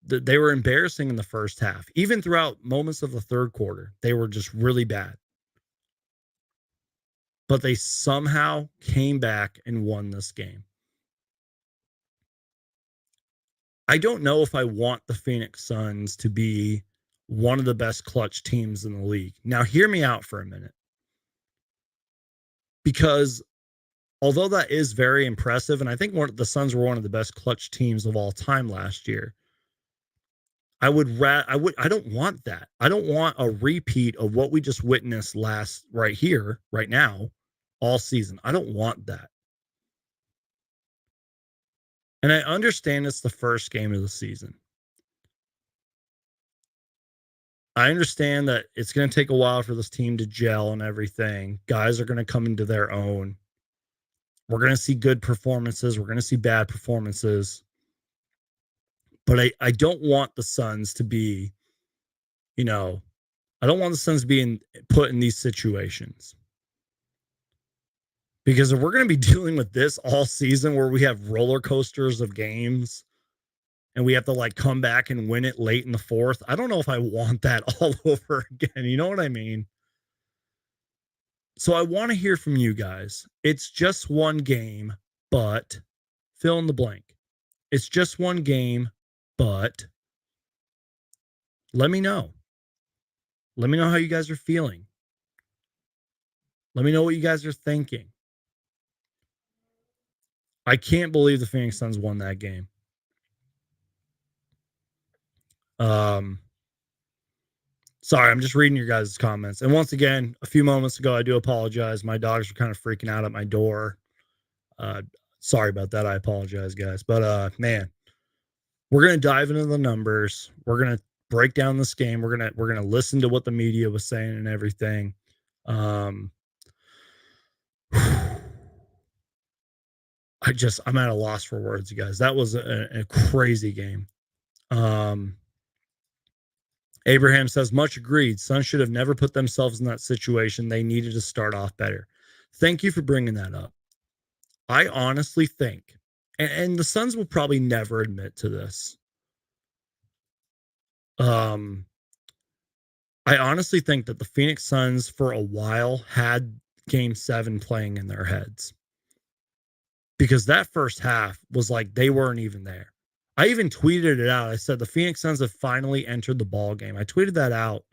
They were embarrassing in the first half. Even throughout moments of the third quarter, they were just really bad. But they somehow came back and won this game. I don't know if I want the Phoenix Suns to be one of the best clutch teams in the league. Now, hear me out for a minute. Because although that is very impressive, and I think the Suns were one of the best clutch teams of all time last year, I don't want that. I don't want a repeat of what we just witnessed right now, all season. I don't want that. And I understand it's the first game of the season. I understand that it's going to take a while for this team to gel and everything. Guys are going to come into their own. We're going to see good performances. We're going to see bad performances. But I don't want the Suns to be, I don't want the Suns being put in these situations. Because if we're going to be dealing with this all season where we have roller coasters of games and we have to come back and win it late in the fourth, I don't know if I want that all over again. You know what I mean? So I want to hear from you guys. It's just one game, but fill in the blank. It's just one game, but let me know. Let me know how you guys are feeling. Let me know what you guys are thinking. I can't believe the Phoenix Suns won that game. Sorry, I'm just reading your guys' comments. And once again, a few moments ago, I do apologize. My dogs were kind of freaking out at my door. Sorry about that. I apologize, guys. But man, we're gonna dive into the numbers. We're gonna break down this game. We're gonna listen to what the media was saying and everything. I'm at a loss for words, you guys. That was a crazy game. Abraham says, much agreed. Suns should have never put themselves in that situation. They needed to start off better. Thank you for bringing that up. I honestly think, and the Suns will probably never admit to this. I honestly think that the Phoenix Suns for a while had Game 7 playing in their heads. Because that first half was like they weren't even there. I even tweeted it out. I said the Phoenix Suns have finally entered the ball game. I tweeted that out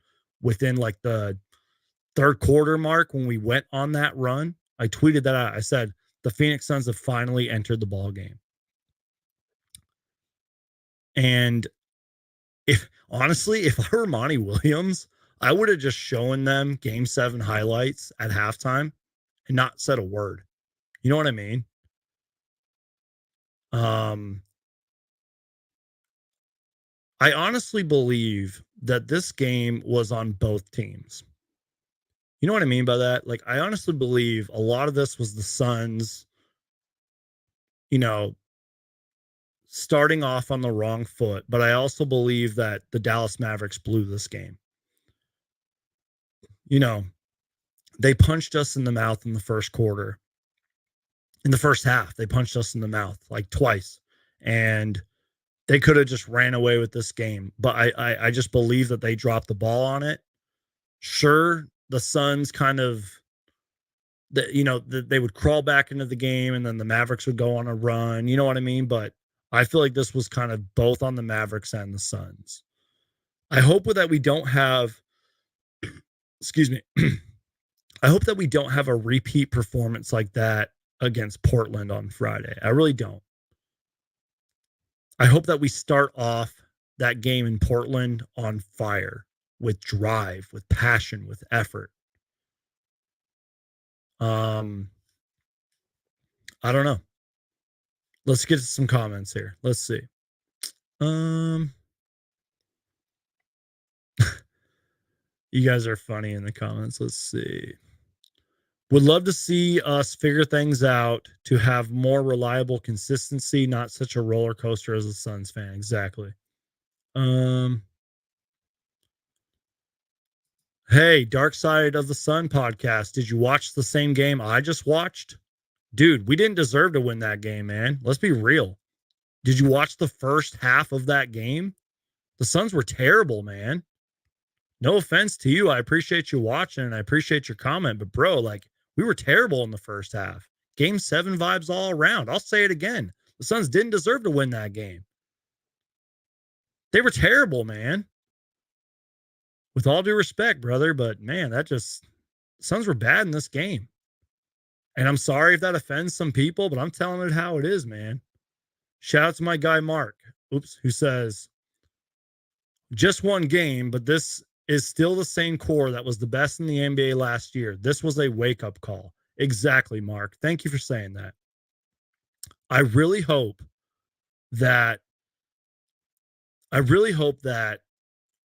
within the third quarter mark when we went on that run. I tweeted that out. I said the Phoenix Suns have finally entered the ball game. And if I were Monty Williams, I would have just shown them Game 7 highlights at halftime and not said a word. You know what I mean? I honestly believe that this game was on both teams. You know what I mean by that? I honestly believe a lot of this was the Suns, starting off on the wrong foot. But I also believe that the Dallas Mavericks blew this game. They punched us in the mouth in the first quarter. In the first half, they punched us in the mouth twice. And they could have just ran away with this game. But I just believe that they dropped the ball on it. Sure, the Suns kind of, they would crawl back into the game and then the Mavericks would go on a run. You know what I mean? But I feel like this was kind of both on the Mavericks and the Suns. I hope that we don't have, excuse me, I hope that we don't have a repeat performance like that against Portland on Friday. I really don't. I hope that we start off that game in Portland on fire, with drive, with passion, with effort. I don't know. Let's get to some comments here. Let's see. You guys are funny in the comments. Let's see. Would love to see us figure things out to have more reliable consistency, not such a roller coaster as a Suns fan. Exactly. Hey, Dark Side of the Sun podcast. Did you watch the same game I just watched? Dude, we didn't deserve to win that game, man. Let's be real. Did you watch the first half of that game? The Suns were terrible, man. No offense to you. I appreciate you watching and I appreciate your comment, but bro, like, we were terrible in the first half. Game 7 vibes all around. I'll say it again. The Suns didn't deserve to win that game. They were terrible, man. With all due respect, brother, but man, the Suns were bad in this game. And I'm sorry if that offends some people, but I'm telling it how it is, man. Shout out to my guy, Mark, who says, just one game, but this is still the same core that was the best in the NBA last year. This was a wake-up call. Exactly, Mark. Thank you for saying that. I really hope that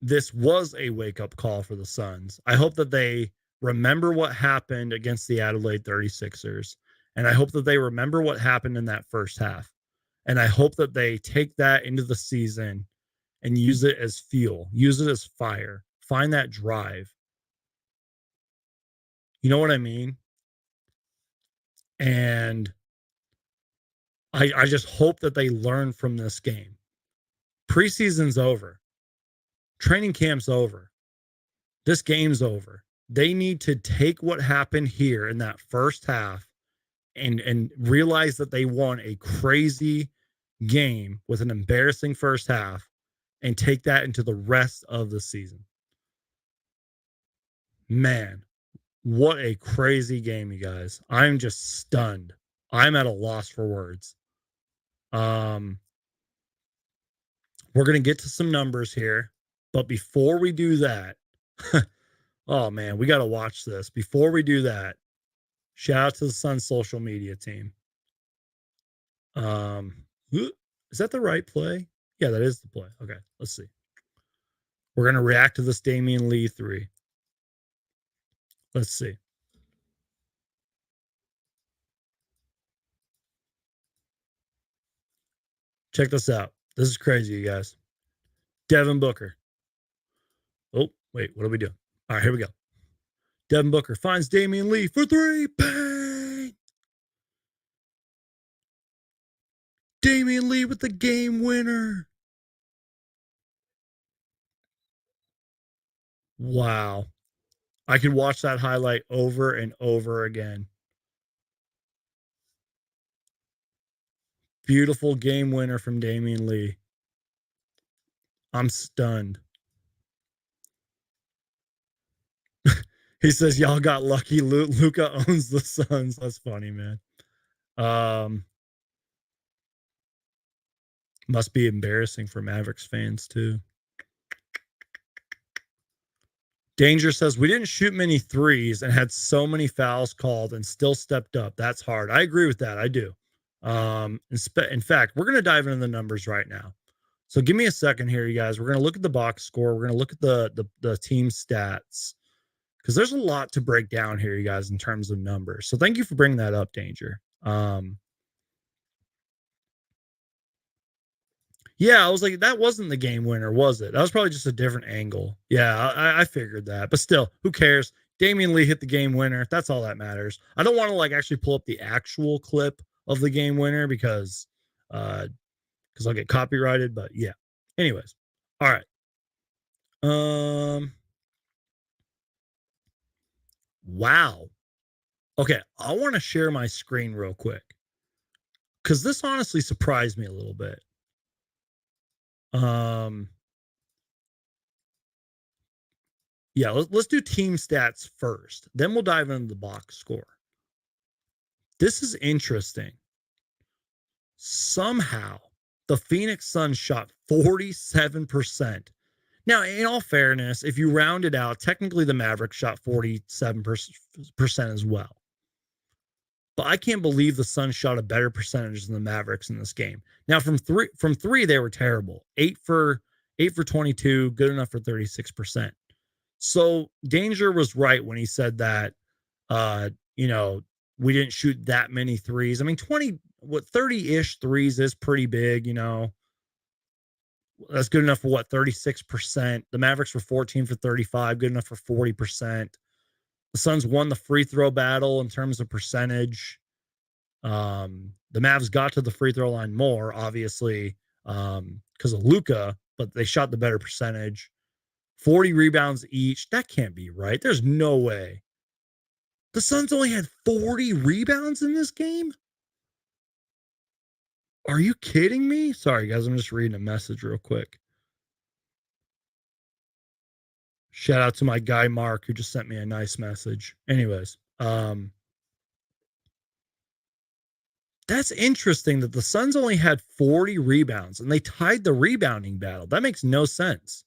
this was a wake-up call for the Suns. I hope that they remember what happened against the Adelaide 36ers, and I hope that they remember what happened in that first half. And I hope that they take that into the season and use it as fuel, use it as fire, find that drive. You know what I mean? And I just hope that they learn from this game. Preseason's over. Training camp's over. This game's over. They need to take what happened here in that first half and realize that they won a crazy game with an embarrassing first half and take that into the rest of the season. Man, what a crazy game, you guys. I'm just stunned. I'm at a loss for words. We're going to get to some numbers here, but before we do that, oh man, we got to watch this. Before we do that, shout out to the Suns social media team. Is that the right play? Yeah, that is the play. Okay, let's see. We're going to react to this Damian Lee 3. Let's see. Check this out. This is crazy, you guys. Devin Booker. Oh, wait, what are we doing? All right, here we go. Devin Booker finds Damian Lee for 3. Bang! Damian Lee with the game winner. Wow. I could watch that highlight over and over again. Beautiful game winner from Damian Lee. I'm stunned. He says, y'all got lucky. Luka owns the Suns. That's funny, man. Must be embarrassing for Mavericks fans, too. Danger says, we didn't shoot many threes and had so many fouls called and still stepped up. That's hard. I agree with that. I do. In fact, we're going to dive into the numbers right now. So give me a second here, you guys. We're going to look at the box score. We're going to look at the team stats because there's a lot to break down here, you guys, in terms of numbers. So thank you for bringing that up, Danger. Yeah, I was like, that wasn't the game winner, was it? That was probably just a different angle. Yeah, I figured that. But still, who cares? Damian Lee hit the game winner. That's all that matters. I don't want to like actually pull up the actual clip of the game winner because I'll get copyrighted. But yeah. Anyways. All right. Wow. Okay, I want to share my screen real quick because this honestly surprised me a little bit. Yeah, let's do team stats first. Then we'll dive into the box score. This is interesting. Somehow, the Phoenix Suns shot 47%. Now, in all fairness, if you round it out, technically the Mavericks shot 47% as well. But I can't believe the Suns shot a better percentage than the Mavericks in this game. Now, from three, they were terrible. 8 for 22, good enough for 36%. So Danger was right when he said that you know, we didn't shoot that many threes. I mean, 30-ish threes is pretty big, you know. That's good enough for 36%. The Mavericks were 14 for 35, good enough for 40%. The Suns won the free throw battle in terms of percentage. The Mavs got to the free throw line more, obviously, because of Luka, but they shot the better percentage. 40 rebounds each. That can't be right. There's no way. The Suns only had 40 rebounds in this game? Are you kidding me? Sorry, guys. I'm just reading a message real quick. Shout out to my guy, Mark, who just sent me a nice message. Anyways, that's interesting that the Suns only had 40 rebounds and they tied the rebounding battle. That makes no sense.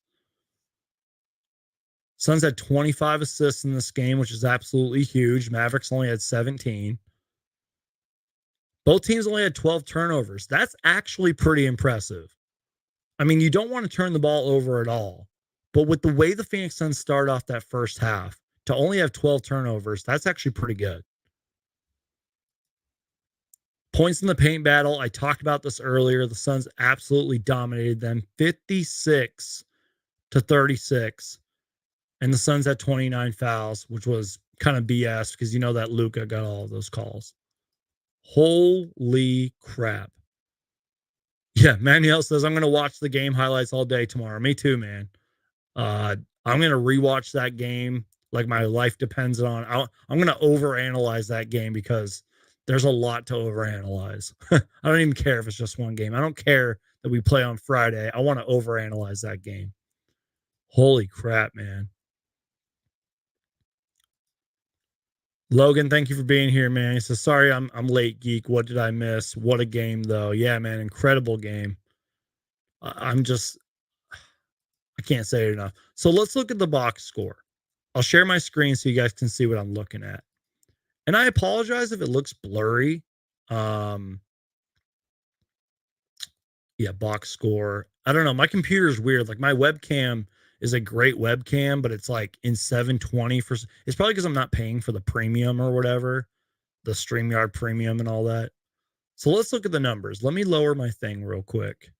Suns had 25 assists in this game, which is absolutely huge. Mavericks only had 17. Both teams only had 12 turnovers. That's actually pretty impressive. I mean, you don't want to turn the ball over at all. But with the way the Phoenix Suns started off that first half, to only have 12 turnovers, that's actually pretty good. Points in the paint battle, I talked about this earlier. The Suns absolutely dominated them, 56 to 36. And the Suns had 29 fouls, which was kind of BS because you know that Luka got all of those calls. Holy crap. Yeah, Manuel says, I'm going to watch the game highlights all day tomorrow. Me too, man. I'm going to rewatch that game like my life depends on. I'm going to overanalyze that game because there's a lot to overanalyze. I don't even care if it's just one game. I don't care that we play on Friday. I want to overanalyze that game. Holy crap, man. Logan, thank you for being here, man. He says, sorry, I'm late, geek. What did I miss? What a game, though. Yeah, man, incredible game. I can't say it enough. So let's look at the box score. I'll share my screen so you guys can see what I'm looking at. And I apologize if it looks blurry. Yeah, box score. I don't know. My computer is weird. Like my webcam is a great webcam, but it's like in 720 for. It's probably because I'm not paying for the premium or whatever, the StreamYard premium and all that. So let's look at the numbers. Let me lower my thing real quick.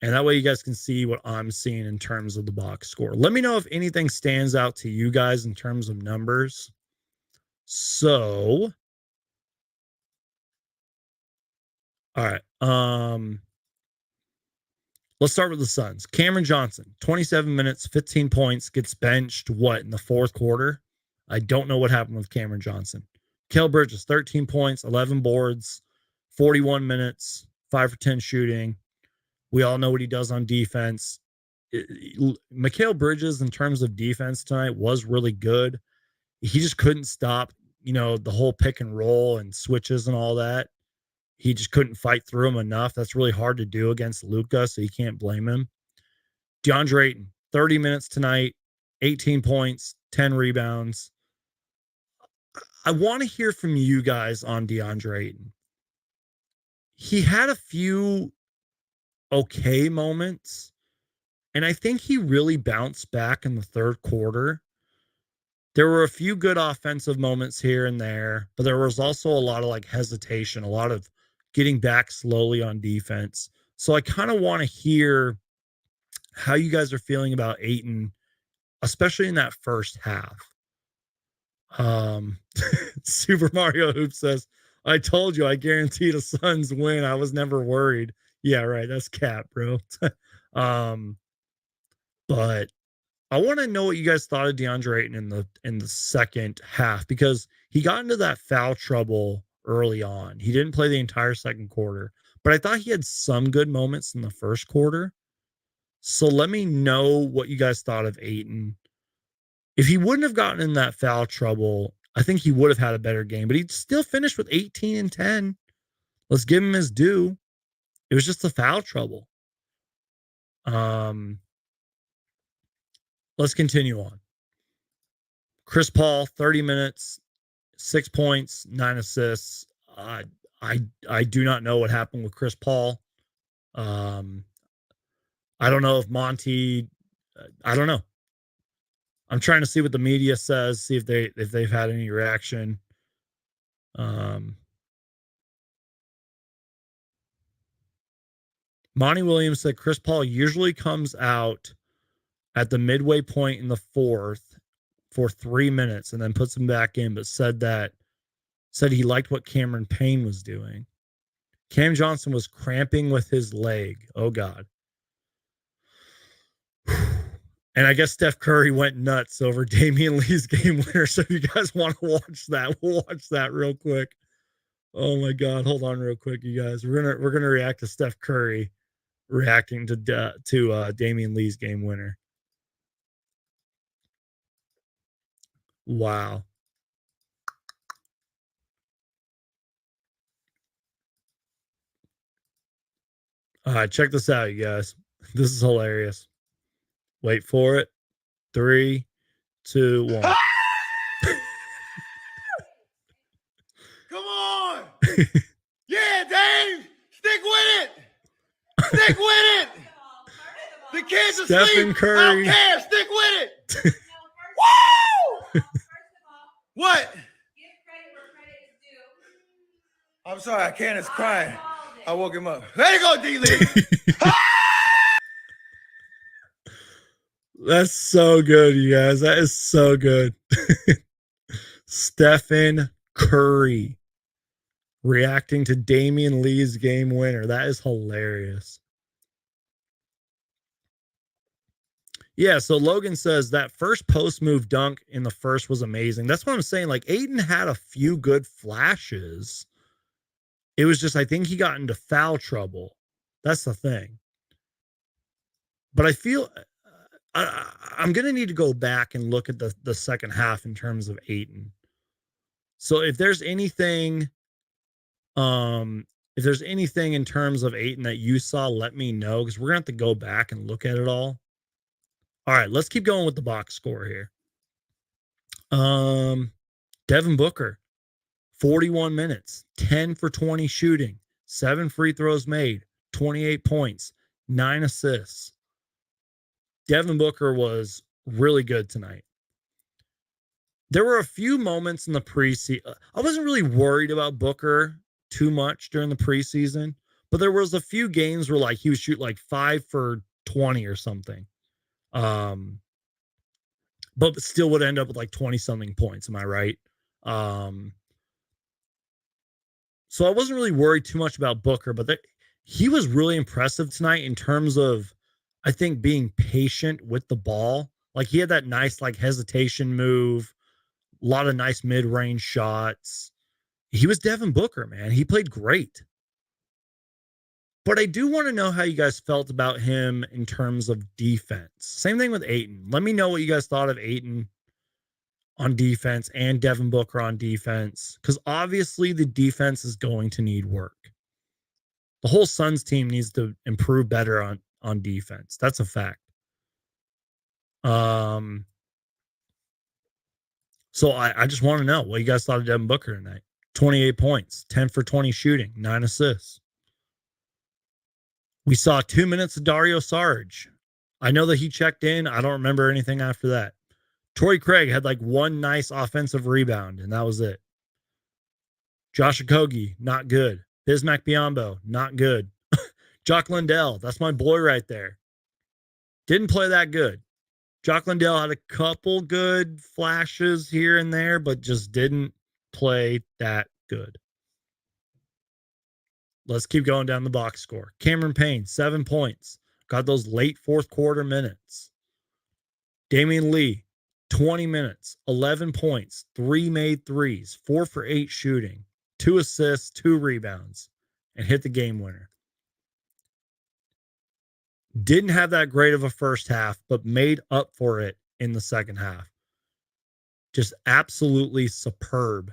And that way you guys can see what I'm seeing in terms of the box score. Let me know if anything stands out to you guys in terms of numbers. So, all right. Let's start with the Suns. Cameron Johnson, 27 minutes, 15 points, gets benched, in the fourth quarter? I don't know what happened with Cameron Johnson. Kel Bridges, 13 points, 11 boards, 41 minutes, 5 for 10 shooting. We all know what he does on defense. Mikal Bridges, in terms of defense tonight, was really good. He just couldn't stop, the whole pick and roll and switches and all that. He just couldn't fight through him enough. That's really hard to do against Luka, so you can't blame him. DeAndre Ayton, 30 minutes tonight, 18 points, 10 rebounds. I want to hear from you guys on DeAndre Ayton. He had a few okay moments, and I think he really bounced back in the third quarter. There were a few good offensive moments here and there, but there was also a lot of hesitation, a lot of getting back slowly on defense. So I kind of want to hear how you guys are feeling about Ayton, especially in that first half. Super Mario Hoop says, I told you, I guarantee the Suns win. I was never worried. Yeah, right. That's cap, bro. But I want to know what you guys thought of DeAndre Ayton in the second half, because he got into that foul trouble early on. He didn't play the entire second quarter, but I thought he had some good moments in the first quarter. So let me know what you guys thought of Ayton. If he wouldn't have gotten in that foul trouble, I think he would have had a better game, but he'd still finished with 18 and 10. Let's give him his due. It was just the foul trouble. Let's continue on. Chris Paul, 30 minutes, 6 points, 9 assists. I do not know what happened with Chris Paul. I don't know if Monty, I don't know. I'm trying to see what the media says, see if they've had any reaction. Monty Williams said Chris Paul usually comes out at the midway point in the fourth for 3 minutes and then puts him back in, but said he liked what Cameron Payne was doing. Cam Johnson was cramping with his leg. Oh, God. And I guess Steph Curry went nuts over Damian Lee's game winner. So if you guys want to watch that, we'll watch that real quick. Oh, my God. Hold on real quick, you guys. We're gonna react to Steph Curry reacting to Damian Lee's game winner. Wow. All right, check this out, you guys. This is hilarious. Wait for it. 3, 2, 1. Come on. Yeah, Dave. Stick with it. Stick with it. The kids are asleep. Curry. I don't care. Stick with it. Woo! What? I'm sorry. I can't. It's crying. I woke him up. There you go, D-Lee. That's so good, you guys. That is so good. Stephen Curry reacting to Damian Lee's game winner. That is hilarious. Yeah, so Logan says that first post move dunk in the first was amazing. That's what I'm saying. Like, Ayton had a few good flashes. It was just, I think he got into foul trouble. That's the thing. But I feel I'm going to need to go back and look at the second half in terms of Ayton. So if there's anything in terms of Ayton that you saw, let me know, because we're going to have to go back and look at it all. All right, let's keep going with the box score here. Devin Booker, 41 minutes, 10 for 20 shooting, 7 free throws made, 28 points, 9 assists. Devin Booker was really good tonight. There were a few moments in the preseason. I wasn't really worried about Booker too much during the preseason, but there was a few games where like he would shoot like 5 for 20 or something. But still would end up with like 20 something points. Am I right? So I wasn't really worried too much about Booker, but he was really impressive tonight in terms of, I think, being patient with the ball. Like, he had that nice like hesitation move, a lot of nice mid-range shots. He was Devin Booker, man. He played great. But I do want to know how you guys felt about him in terms of defense. Same thing with Ayton. Let me know what you guys thought of Ayton on defense and Devin Booker on defense, because obviously the defense is going to need work. The whole Suns team needs to improve better on defense. That's a fact. So I just want to know what you guys thought of Devin Booker tonight. 28 points, 10 for 20 shooting, 9 assists. We saw 2 minutes of Dario Saric. I know that he checked in. I don't remember anything after that. Torrey Craig had like one nice offensive rebound, and that was it. Josh Okogie, not good. Bismack Biyombo, not good. Jock Lindell, that's my boy right there. Didn't play that good. Jock Lindell had a couple good flashes here and there, but just didn't play that good. Let's keep going down the box score. Cameron Payne, 7 points. Got those late fourth quarter minutes. Damian Lee, 20 minutes, 11 points, 3 made threes, 4 for 8 shooting, 2 assists, 2 rebounds, and hit the game winner. Didn't have that great of a first half, but made up for it in the second half. Just absolutely superb.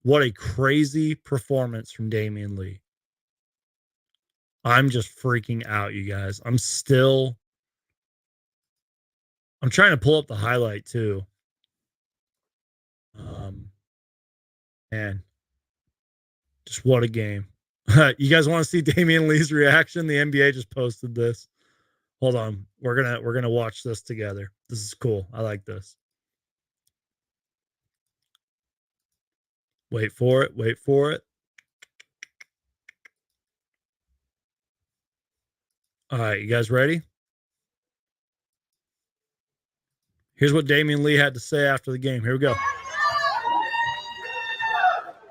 What a crazy performance from Damian Lee. I'm just freaking out, you guys. I'm trying to pull up the highlight too. Man, just what a game. You guys want to see Damian Lee's reaction? The NBA just posted this. Hold on. We're gonna watch this together. This is cool. I like this. Wait for it. Wait for it. All right, you guys ready? Here's what Damian Lee had to say after the game. Here we go.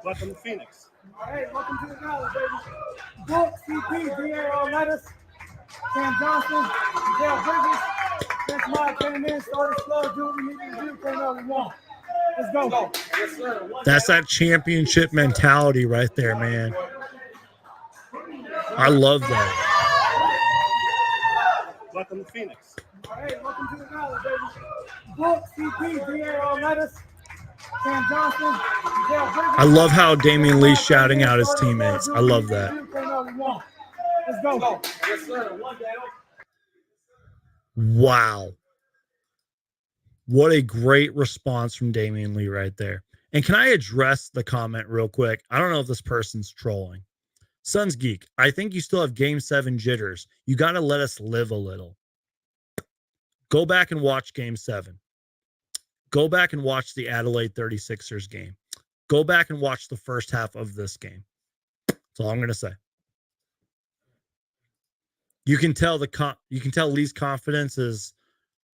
Welcome to Phoenix. Hey, welcome to the Dallas, baby. Book, CP, DA, Lettuce, Sam Johnson, Dale Bridges. Vince Mott came in, started slow, do what we needed to do, came out we won. Let's go. Yes, sir. That's that championship mentality right there, man. I love that. Welcome to Phoenix. Hey, welcome to the Dallas, baby. Book, CP, DA, Lettuce, Sam Johnson, Dale Bridges. I love how Damian Lee's shouting out his teammates. I love that. Let's go. Yes, sir. Wow. What a great response from Damian Lee right there. And can I address the comment real quick? I don't know if this person's trolling. Suns Geek, I think you still have Game 7 jitters. You got to let us live a little. Go back and watch Game 7. Go back and watch the Adelaide 36ers game. Go back and watch the first half of this game. That's all I'm going to say. You can tell Lee's confidence is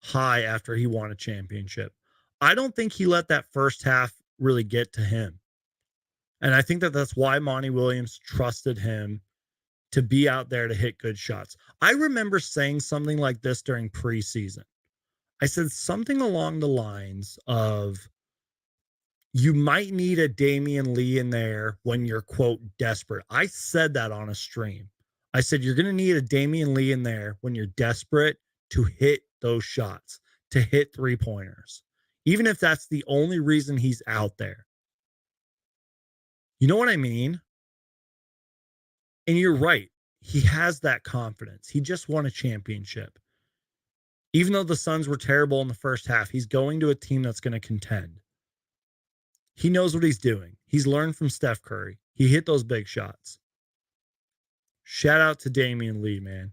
high after he won a championship. I don't think he let that first half really get to him. And I think that's why Monty Williams trusted him to be out there to hit good shots. I remember saying something like this during preseason. I said something along the lines of, you might need a Damian Lee in there when you're, quote, desperate. I said that on a stream. I said, you're going to need a Damian Lee in there when you're desperate to hit those shots, to hit three-pointers, even if that's the only reason he's out there. You know what I mean? And you're right. He has that confidence. He just won a championship. Even though the Suns were terrible in the first half, he's going to a team that's going to contend. He knows what he's doing. He's learned from Steph Curry. He hit those big shots. Shout out to Damian Lee, man.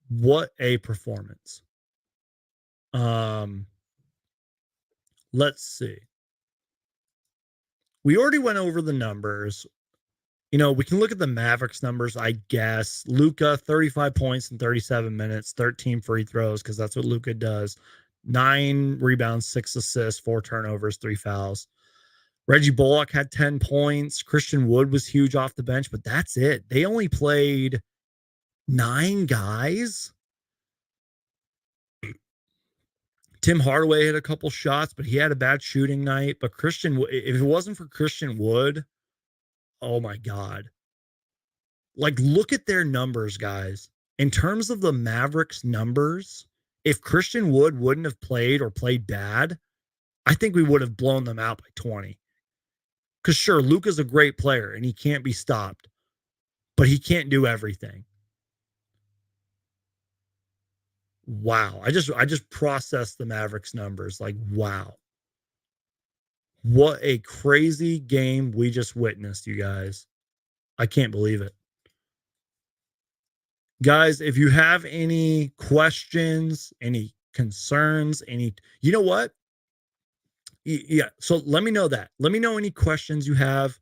What a performance. Let's see. We already went over the numbers. You know, we can look at the Mavericks numbers, I guess. Luka, 35 points in 37 minutes, 13 free throws, because that's what Luka does. 9 rebounds, 6 assists, 4 turnovers, 3 fouls. Reggie Bullock had 10 points. Christian Wood was huge off the bench, but that's it. They only played 9 guys. Tim Hardaway hit a couple shots, but he had a bad shooting night. But if it wasn't for Christian Wood, oh my God. Like, look at their numbers, guys. In terms of the Mavericks numbers, if Christian Wood wouldn't have played or played bad, I think we would have blown them out by 20. Because sure, Luka's a great player and he can't be stopped, but he can't do everything. Wow. I just processed the Mavericks numbers. Like, wow. What a crazy game we just witnessed, you guys. I can't believe it. Guys, if you have any questions, any concerns, you know what? Yeah, so let me know that. Let me know any questions you have.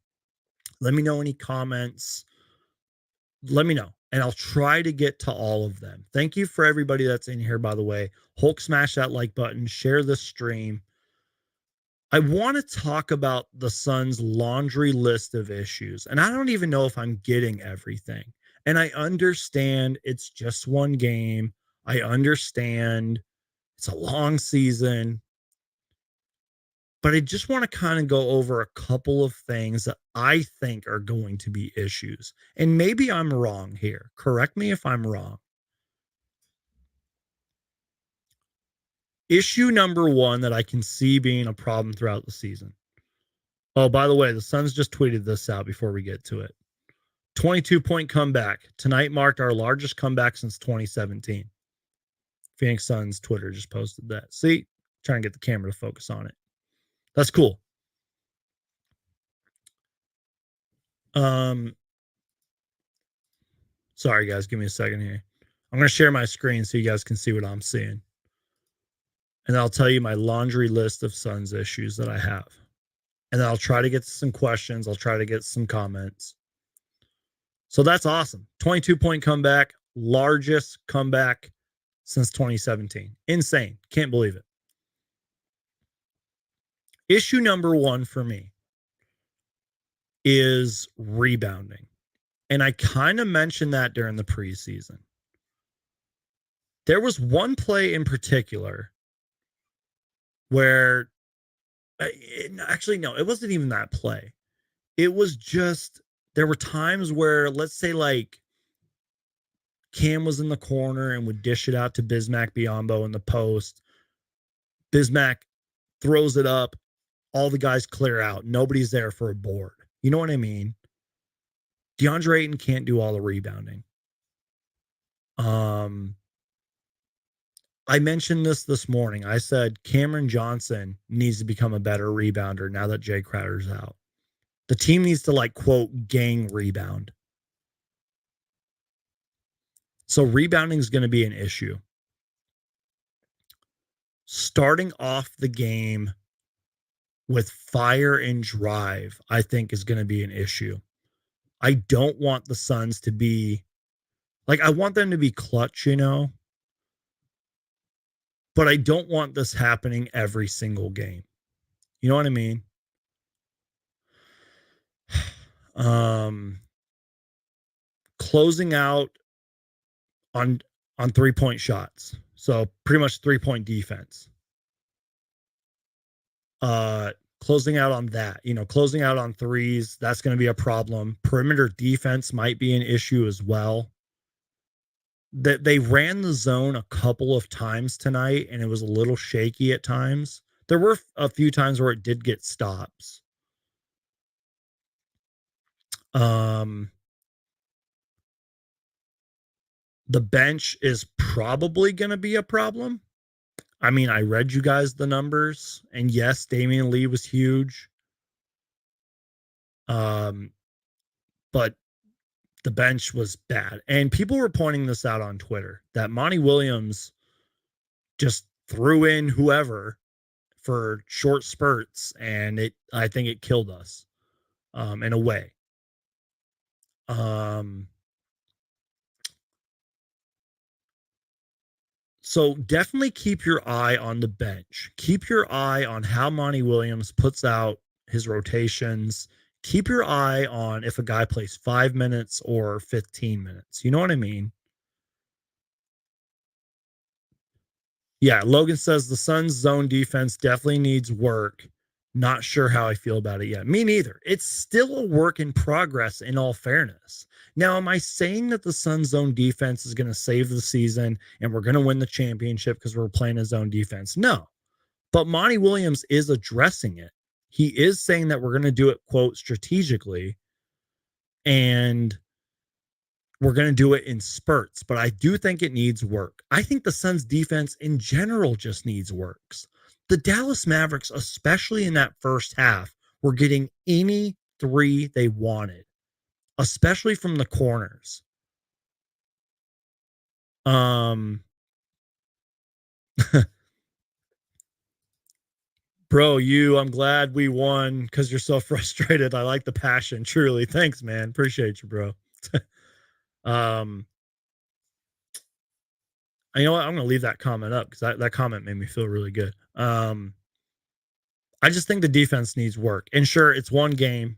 Let me know any comments. Let me know, and I'll try to get to all of them. Thank you for everybody that's in here, by the way. Hulk, smash that like button. Share this stream. I want to talk about the Suns' laundry list of issues, and I don't even know if I'm getting everything. And I understand it's just one game. I understand it's a long season. But I just want to kind of go over a couple of things that I think are going to be issues. And maybe I'm wrong here. Correct me if I'm wrong. Issue number one that I can see being a problem throughout the season. Oh, by the way, the Suns just tweeted this out before we get to it. 22-point comeback. Tonight marked our largest comeback since 2017. Phoenix Suns Twitter just posted that. See? Trying to get the camera to focus on it. That's cool. Sorry, guys. Give me a second here. I'm going to share my screen so you guys can see what I'm seeing. And I'll tell you my laundry list of Suns issues that I have. And then I'll try to get some questions. I'll try to get some comments. So that's awesome. 22-point comeback, largest comeback since 2017. Insane. Can't believe it. Issue number one for me is rebounding. And I kind of mentioned that during the preseason. There was one play in particular where, actually, no, it wasn't even that play. It was just, there were times where, let's say, like, Cam was in the corner and would dish it out to Bismack Biyombo in the post. Bismack throws it up. All the guys clear out. Nobody's there for a board. You know what I mean? DeAndre Ayton can't do all the rebounding. I mentioned this morning. I said Cameron Johnson needs to become a better rebounder now that Jay Crowder's out. The team needs to, like, quote, gang rebound. So rebounding is going to be an issue. Starting off the game with fire and drive, I think, is going to be an issue. I don't want the Suns to be, like, I want them to be clutch, you know, but I don't want this happening every single game. You know what I mean? Closing out on 3-point shots. So pretty much 3-point defense. Closing out on that, you know, closing out on threes, that's going to be a problem. Perimeter defense might be an issue as well. That they ran the zone a couple of times tonight, and it was a little shaky at times. There were a few times where it did get stops. The bench is probably going to be a problem. I mean, I read you guys the numbers, and yes, Damian Lee was huge. But the bench was bad. And people were pointing this out on Twitter, that Monty Williams just threw in whoever for short spurts, and I think it killed us in a way. So definitely keep your eye on the bench. Keep your eye on how Monty Williams puts out his rotations. Keep your eye on if a guy plays 5 minutes or 15 minutes. You know what I mean? Yeah, Logan says the Suns' zone defense definitely needs work. Not sure how I feel about it yet. Me neither. It's still a work in progress, in all fairness. Now, am I saying that the Suns' zone defense is going to save the season and we're going to win the championship because we're playing a zone defense? No. But Monty Williams is addressing it. He is saying that we're going to do it, quote, strategically, and we're going to do it in spurts. But I do think it needs work. I think the Suns' defense in general just needs works. The Dallas Mavericks, especially in that first half, were getting any three they wanted, especially from the corners. Bro, I'm glad we won because you're so frustrated. I like the passion. Truly. Thanks, man. Appreciate you, bro. You know what? I'm going to leave that comment up because that comment made me feel really good. I just think the defense needs work. And sure, it's one game.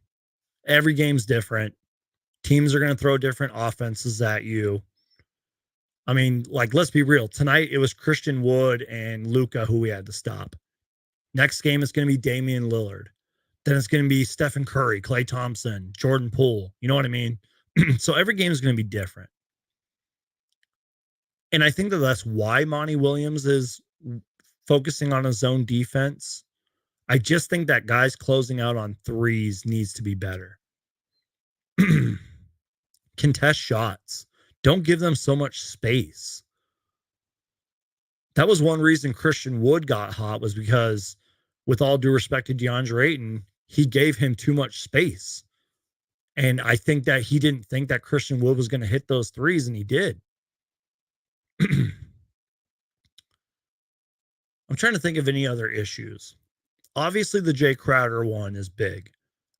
Every game's different. Teams are going to throw different offenses at you. I mean, like, let's be real. Tonight, it was Christian Wood and Luka who we had to stop. Next game, it's going to be Damian Lillard. Then it's going to be Stephen Curry, Klay Thompson, Jordan Poole. You know what I mean? So every game is going to be different. And I think that's why Monty Williams is focusing on his own defense. I just think that guys closing out on threes needs to be better. Contest shots. Don't give them so much space. That was one reason Christian Wood got hot, was because, with all due respect to DeAndre Ayton, he gave him too much space. And I think that he didn't think that Christian Wood was going to hit those threes, and he did. I'm trying to think of any other issues. Obviously, the Jay Crowder one is big.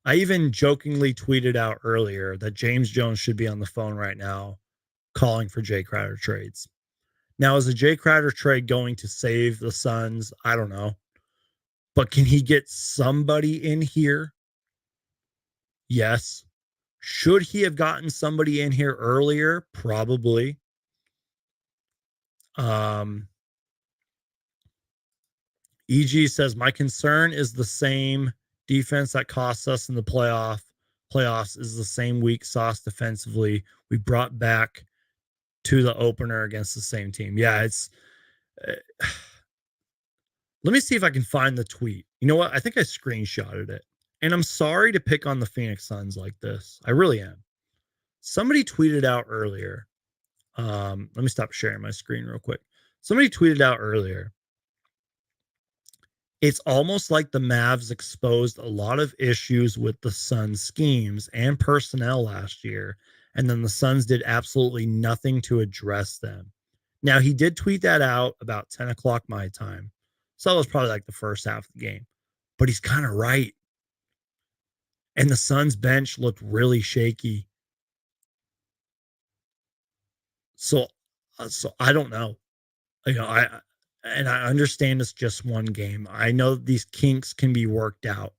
I even jokingly tweeted out earlier that James Jones should be on the phone right now calling for Jay Crowder trades. Now, is a Jay Crowder trade going to save the Suns? I don't know. But can he get somebody in here? Yes. Should he have gotten somebody in here earlier? Probably. EG says, my concern is the same defense that costs us in the playoffs is the same weak sauce defensively we brought back to the opener against the same team. Yeah, it's let me see if I can find the tweet. You know what? I think I screenshotted it. And I'm sorry to pick on the Phoenix Suns like this. I really am. Somebody tweeted out earlier. Let me stop sharing my screen real quick. Somebody tweeted out earlier. It's almost like the Mavs exposed a lot of issues with the Suns schemes and personnel last year, and then the Suns did absolutely nothing to address them. Now, he did tweet that out about 10 o'clock my time. So it was probably like the first half of the game. But he's kind of right. And the Suns bench looked really shaky. So I don't know. You know, I understand it's just one game. I know these kinks can be worked out.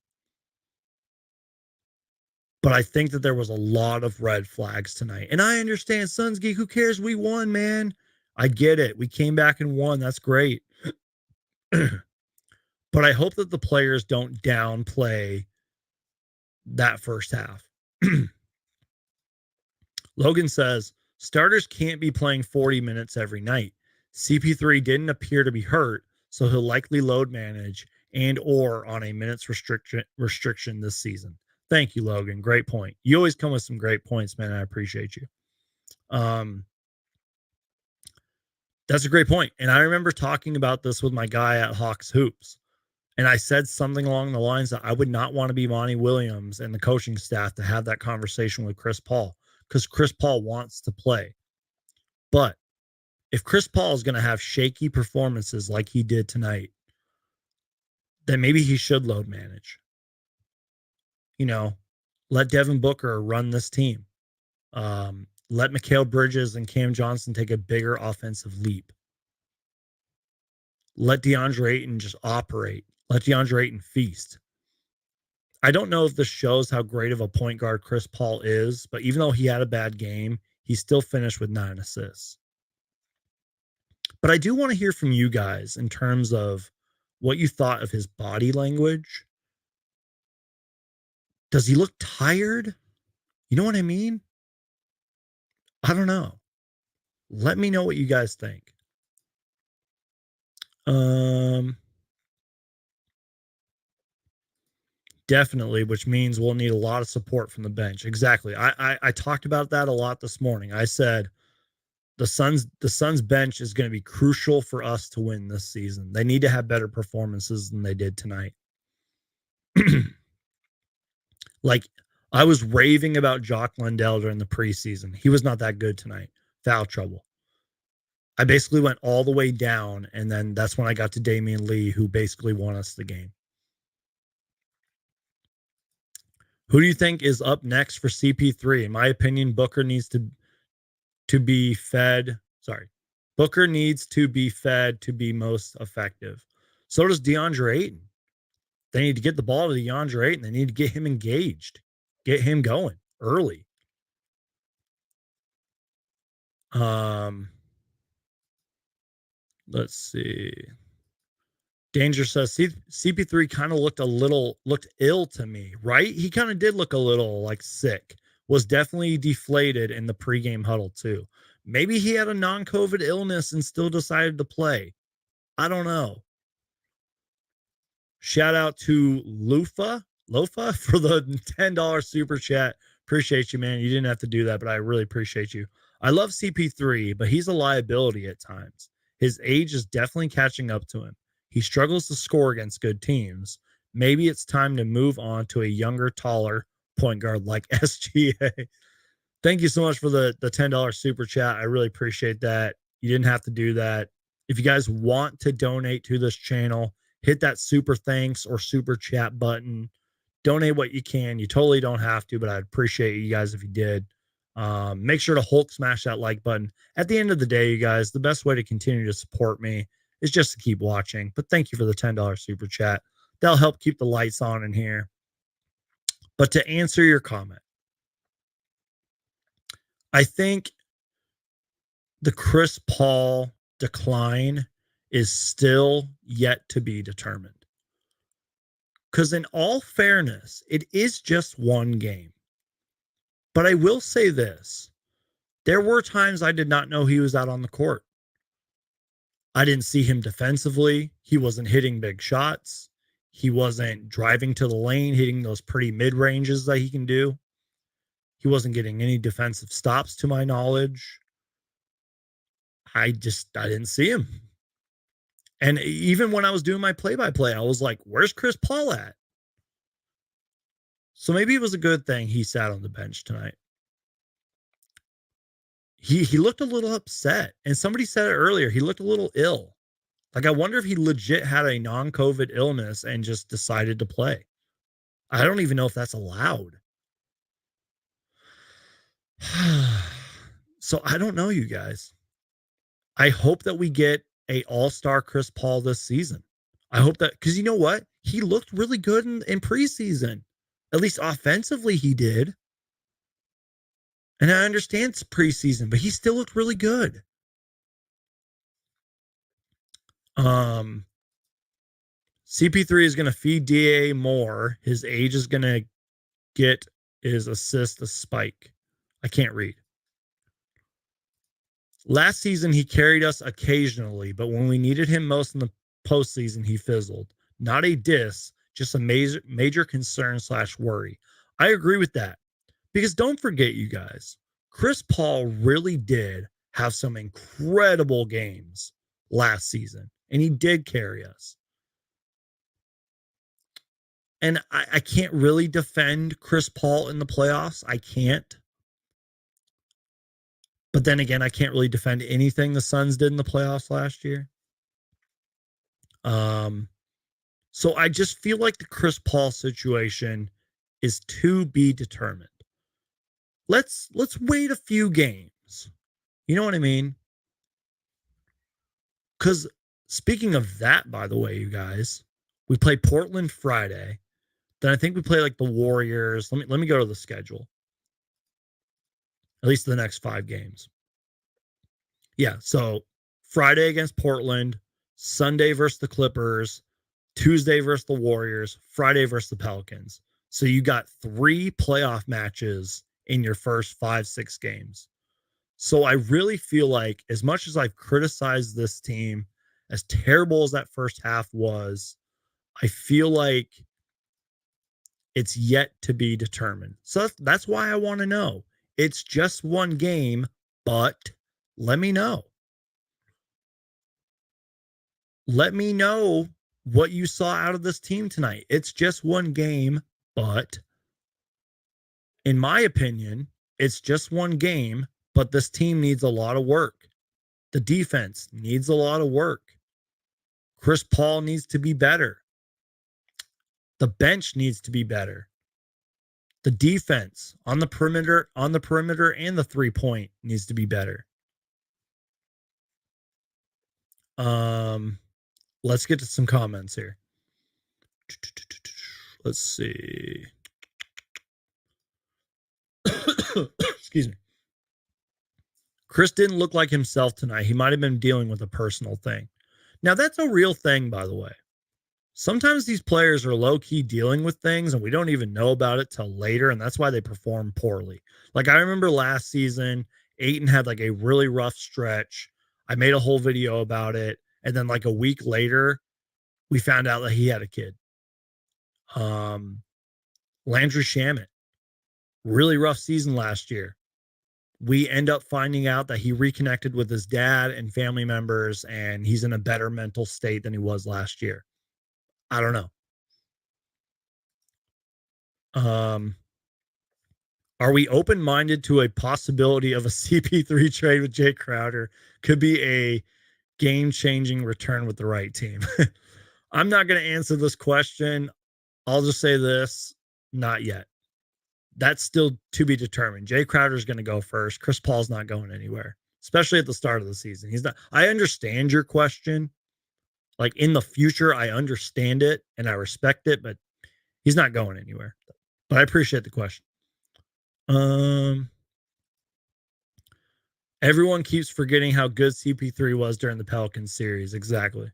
But I think that there was a lot of red flags tonight. And I understand, Suns Geek, who cares? We won, man. I get it. We came back and won. That's great. But I hope that the players don't downplay that first half. Logan says, starters can't be playing 40 minutes every night. CP3 didn't appear to be hurt, so he'll likely load manage and or on a minutes restriction this season. Thank you, Logan. Great point. You always come with some great points, man. I appreciate you. That's a great point. And I remember talking about this with my guy at Hawks Hoops. And I said something along the lines that I would not want to be Monty Williams and the coaching staff to have that conversation with Chris Paul, because Chris Paul wants to play. But if Chris Paul is going to have shaky performances like he did tonight, then maybe he should load manage. You know, let Devin Booker run this team. Let Mikal Bridges and Cam Johnson take a bigger offensive leap. Let DeAndre Ayton just operate. Let DeAndre Ayton feast. I don't know if this shows how great of a point guard Chris Paul is, but even though he had a bad game, he still finished with 9 assists. But I do want to hear from you guys in terms of what you thought of his body language. Does he look tired? You know what I mean? I don't know. Let me know what you guys think. Definitely, which means we'll need a lot of support from the bench. Exactly. I talked about that a lot this morning. I said the Suns bench is going to be crucial for us to win this season. They need to have better performances than they did tonight. Like, I was raving about Jock Landale during the preseason. He was not that good tonight. Foul trouble. I basically went all the way down, and then that's when I got to Damian Lee, who basically won us the game. Who do you think is up next for CP3? In my opinion, Booker needs to be fed. Sorry. Booker needs to be fed to be most effective. So does DeAndre Ayton. They need to get the ball to DeAndre Ayton. They need to get him engaged. Get him going early. Let's see. Danger says CP3 kind of looked ill to me, right? He kind of did look a little like sick. Was definitely deflated in the pregame huddle too. Maybe he had a non-COVID illness and still decided to play. I don't know. Shout out to Lofa for the $10 super chat. Appreciate you, man. You didn't have to do that, but I really appreciate you. I love CP3, but he's a liability at times. His age is definitely catching up to him. He struggles to score against good teams. Maybe it's time to move on to a younger, taller point guard like SGA. Thank you so much for the $10 super chat. I really appreciate that. You didn't have to do that. If you guys want to donate to this channel, hit that super thanks or super chat button. Donate what you can. You totally don't have to, but I'd appreciate you guys if you did. Make sure to Hulk smash that like button. At the end of the day, you guys, the best way to continue to support me is just to keep watching. But thank you for the $10 super chat. That'll help keep the lights on in here. But to answer your comment, I think the Chris Paul decline is still yet to be determined. Because in all fairness, it is just one game. But I will say this. There were times I did not know he was out on the court. I didn't see him defensively. He wasn't hitting big shots. He wasn't driving to the lane, hitting those pretty mid-ranges that he can do. He wasn't getting any defensive stops to my knowledge. I didn't see him. And even when I was doing my play-by-play, I was like, where's Chris Paul at? So maybe it was a good thing he sat on the bench tonight. He looked a little upset. And somebody said it earlier, he looked a little ill. Like, I wonder if he legit had a non-COVID illness and just decided to play. I don't even know if that's allowed. So I don't know, you guys. I hope that we get a all-star Chris Paul this season. I hope that, because you know what? He looked really good in preseason. At least offensively he did. And I understand it's preseason, but he still looked really good. CP3 is going to feed DA more. His age is going to get his assist a spike. I can't read. Last season, he carried us occasionally, but when we needed him most in the postseason, he fizzled. Not a diss, just a major concern / worry. I agree with that. Because don't forget, you guys, Chris Paul really did have some incredible games last season, and he did carry us. And I can't really defend Chris Paul in the playoffs. I can't. But then again, I can't really defend anything the Suns did in the playoffs last year. So I just feel like the Chris Paul situation is to be determined. Let's wait a few games. You know what I mean? Because speaking of that, by the way, you guys, we play Portland Friday. Then I think we play like the Warriors. Let me go to the schedule. At least the next 5 games. Yeah, so Friday against Portland, Sunday versus the Clippers, Tuesday versus the Warriors, Friday versus the Pelicans. So you got 3 playoff matches in your first 5-6 games. So I really feel like, as much as I've criticized this team, as terrible as that first half was, I feel like it's yet to be determined. So that's why I want to know. It's just one game, but let me know. Let me know what you saw out of this team tonight. It's just one game, but in my opinion, it's just one game, but this team needs a lot of work. The defense needs a lot of work. Chris Paul needs to be better. The bench needs to be better. The defense on the perimeter and the 3-point needs to be better. Let's get to some comments here. Let's see. Excuse me. Chris didn't look like himself tonight. He might have been dealing with a personal thing. Now, that's a real thing, by the way. Sometimes these players are low-key dealing with things, and we don't even know about it till later, and that's why they perform poorly. Like, I remember last season, Ayton had like a really rough stretch. I made a whole video about it, and then like a week later, we found out that he had a kid. Landry Shamet, really rough season last year. We end up finding out that he reconnected with his dad and family members, and he's in a better mental state than he was last year. I don't know. Are we open-minded to a possibility of a CP3 trade with Jay Crowder? Could be a game-changing return with the right team. I'm not going to answer this question. I'll just say this, not yet. That's still to be determined. Jay Crowder's going to go first. Chris Paul's not going anywhere, especially at the start of the season. He's not. I understand your question. Like in the future, I understand it and I respect it, but he's not going anywhere. But I appreciate the question. Everyone keeps forgetting how good CP3 was during the Pelicans series. Exactly.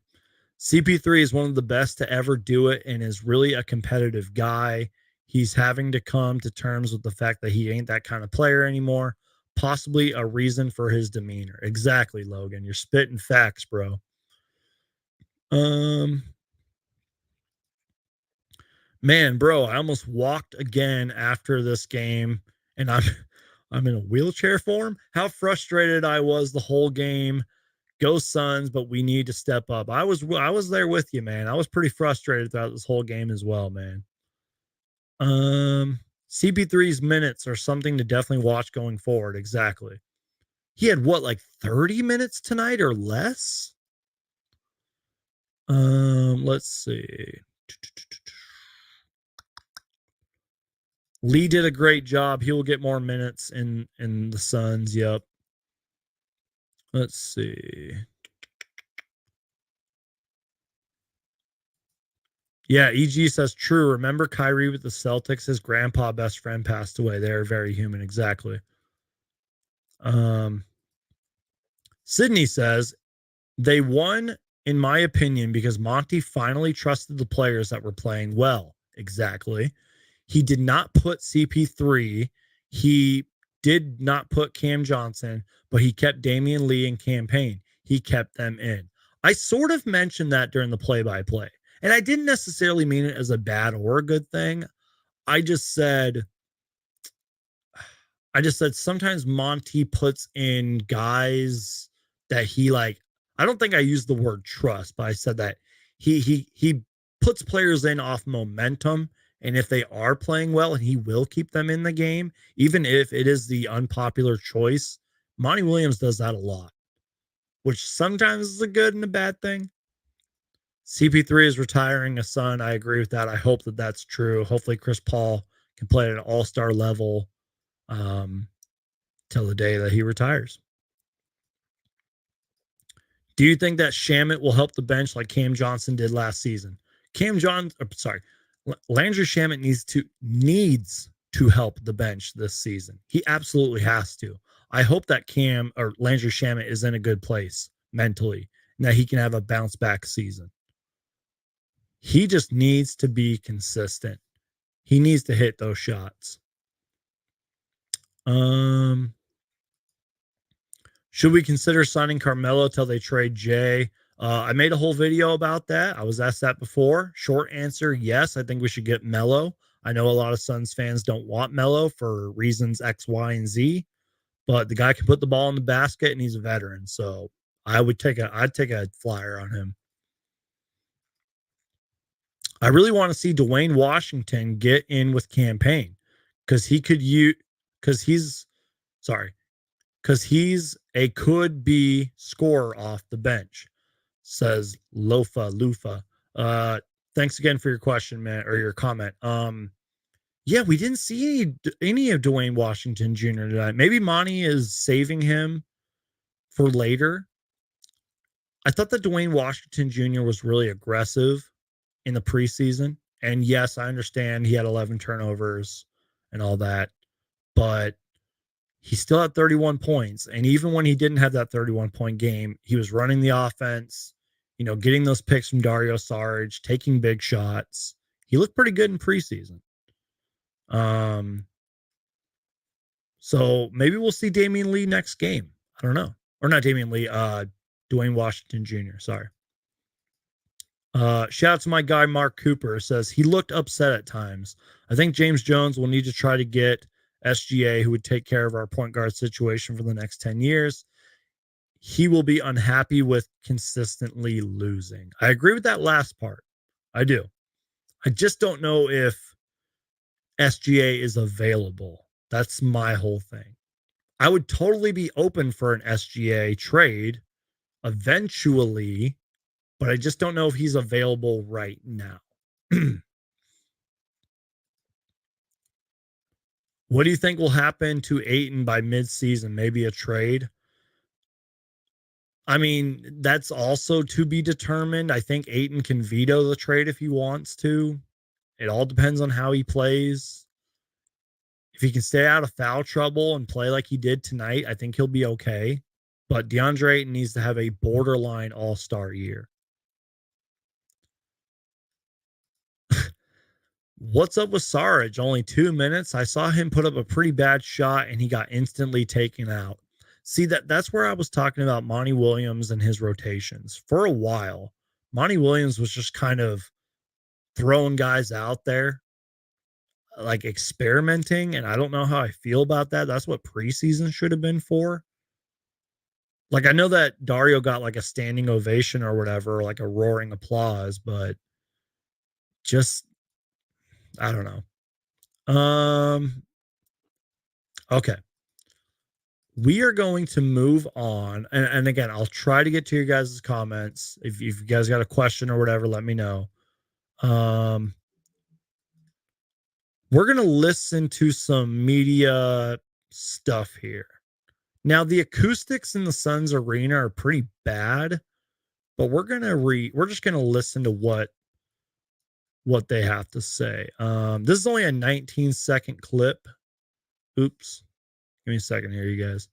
CP3 is one of the best to ever do it and is really a competitive guy. He's having to come to terms with the fact that he ain't that kind of player anymore. Possibly a reason for his demeanor. Exactly, Logan. You're spitting facts, bro. Man, bro, I almost walked again after this game, and I'm in a wheelchair form. How frustrated I was the whole game. Go Suns, but we need to step up. I was there with you, man. I was pretty frustrated throughout this whole game as well, man. CP3's minutes are something to definitely watch going forward. Exactly. He had what, like 30 minutes tonight or less? Let's see. Lee did a great job. He will get more minutes in the Suns. Yep. Let's see. Yeah, EG says true. Remember Kyrie with the Celtics? His grandpa best friend passed away. They're very human. Exactly. Sydney says they won, in my opinion, because Monty finally trusted the players that were playing well. Exactly. He did not put CP3. He did not put Cam Johnson, but he kept Damian Lee and Cam Payne. He kept them in. I sort of mentioned that during the play-by-play. And I didn't necessarily mean it as a bad or a good thing. I just said sometimes Monty puts in guys that he like. I don't think I used the word trust, but I said that he puts players in off momentum, and if they are playing well, and he will keep them in the game, even if it is the unpopular choice. Monty Williams does that a lot, which sometimes is a good and a bad thing. CP3 is retiring a Sun. I agree with that. I hope that that's true. Hopefully Chris Paul can play at an all-star level till the day that he retires. Do you think that Shamet will help the bench like Cam Johnson did last season? Landry Shamet needs to help the bench this season. He absolutely has to. I hope that Landry Shamet is in a good place mentally and that he can have a bounce back season. He just needs to be consistent. He needs to hit those shots. Should we consider signing Carmelo till they trade Jay? I made a whole video about that. I was asked that before. Short answer, yes. I think we should get Melo. I know a lot of Suns fans don't want Melo for reasons X, Y, and Z, but the guy can put the ball in the basket and he's a veteran. So I'd take a flyer on him. I really want to see Dwayne Washington get in with campaign because he's a could be scorer off the bench, says Lufa. Thanks again for your question, man, or your comment. Yeah, we didn't see any of Dwayne Washington Jr. tonight. Maybe Monty is saving him for later. I thought that Dwayne Washington Jr. was really aggressive in the preseason. And yes, I understand he had 11 turnovers and all that, but he still had 31 points. And even when he didn't have that 31-point game, he was running the offense, getting those picks from Dario Saric, taking big shots. He looked pretty good in preseason. So maybe we'll see Damian Lee next game. I don't know. Or not Damian Lee, Dwayne Washington Jr. Sorry. Shout out to my guy, Mark Cooper, says he looked upset at times. I think James Jones will need to try to get SGA, who would take care of our point guard situation for the next 10 years. He will be unhappy with consistently losing. I agree with that last part. I do. I just don't know if SGA is available. That's my whole thing. I would totally be open for an SGA trade eventually, but I just don't know if he's available right now. What do you think will happen to Ayton by midseason? Maybe a trade? I mean, that's also to be determined. I think Ayton can veto the trade if he wants to. It all depends on how he plays. If he can stay out of foul trouble and play like he did tonight, I think he'll be okay. But DeAndre Ayton needs to have a borderline all-star year. What's up with Sarge? Only 2 minutes. I saw him put up a pretty bad shot and he got instantly taken out. See, that's where I was talking about Monty Williams and his rotations. For a while, Monty Williams was just kind of throwing guys out there, like experimenting, and I don't know how I feel about that. That's what preseason should have been for. Like, I know that Dario got like a standing ovation or whatever, like a roaring applause, but just, I don't know. Okay. We are going to move on. And again, I'll try to get to your guys' comments. If you guys got a question or whatever, let me know. We're going to listen to some media stuff here. Now, the acoustics in the Suns arena are pretty bad, but we're just going to listen to what they have to say. This is only a 19-second clip. Oops. Give me a second here, you guys.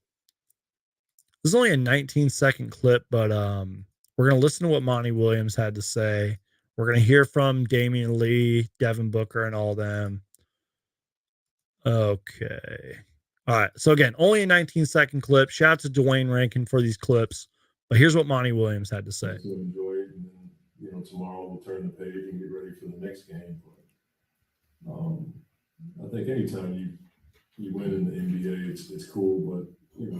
This is only a 19-second clip, but we're going to listen to what Monty Williams had to say. We're going to hear from Damian Lee, Devin Booker, and all them. Okay. All right. So, again, only a 19-second clip. Shout out to Dwayne Rankin for these clips. But here's what Monty Williams had to say. To enjoy it, and then, tomorrow we'll turn the page and get ready for the next game. But I think anytime you win in the NBA, it's cool, but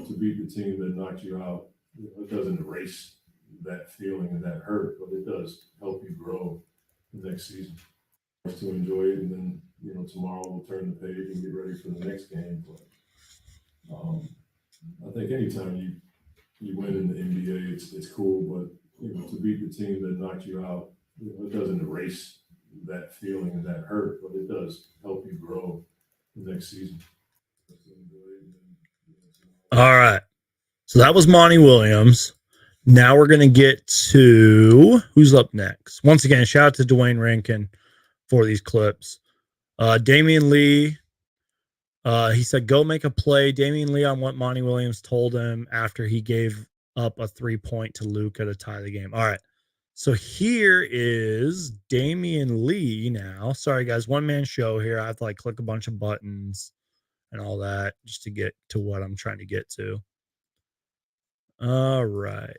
to beat the team that knocked you out, it doesn't erase that feeling and that hurt, but it does help you grow the next season. To enjoy it, and then tomorrow we'll turn the page and get ready for the next game. But I think anytime you win in the NBA, it's cool, but to beat the team that knocked you out, it doesn't erase that feeling and that hurt, but it does help you grow the next season. All right. So that was Monty Williams. Now we're going to get to who's up next. Once again, shout out to Dwayne Rankin for these clips. Damian Lee, he said, go make a play. Damian Lee on what Monty Williams told him after he gave up a 3-point to Luka to tie the game. All right. So here is Damian Lee now. Sorry, guys. One-man show here. I have to click a bunch of buttons and all that just to get to what I'm trying to get to. All right.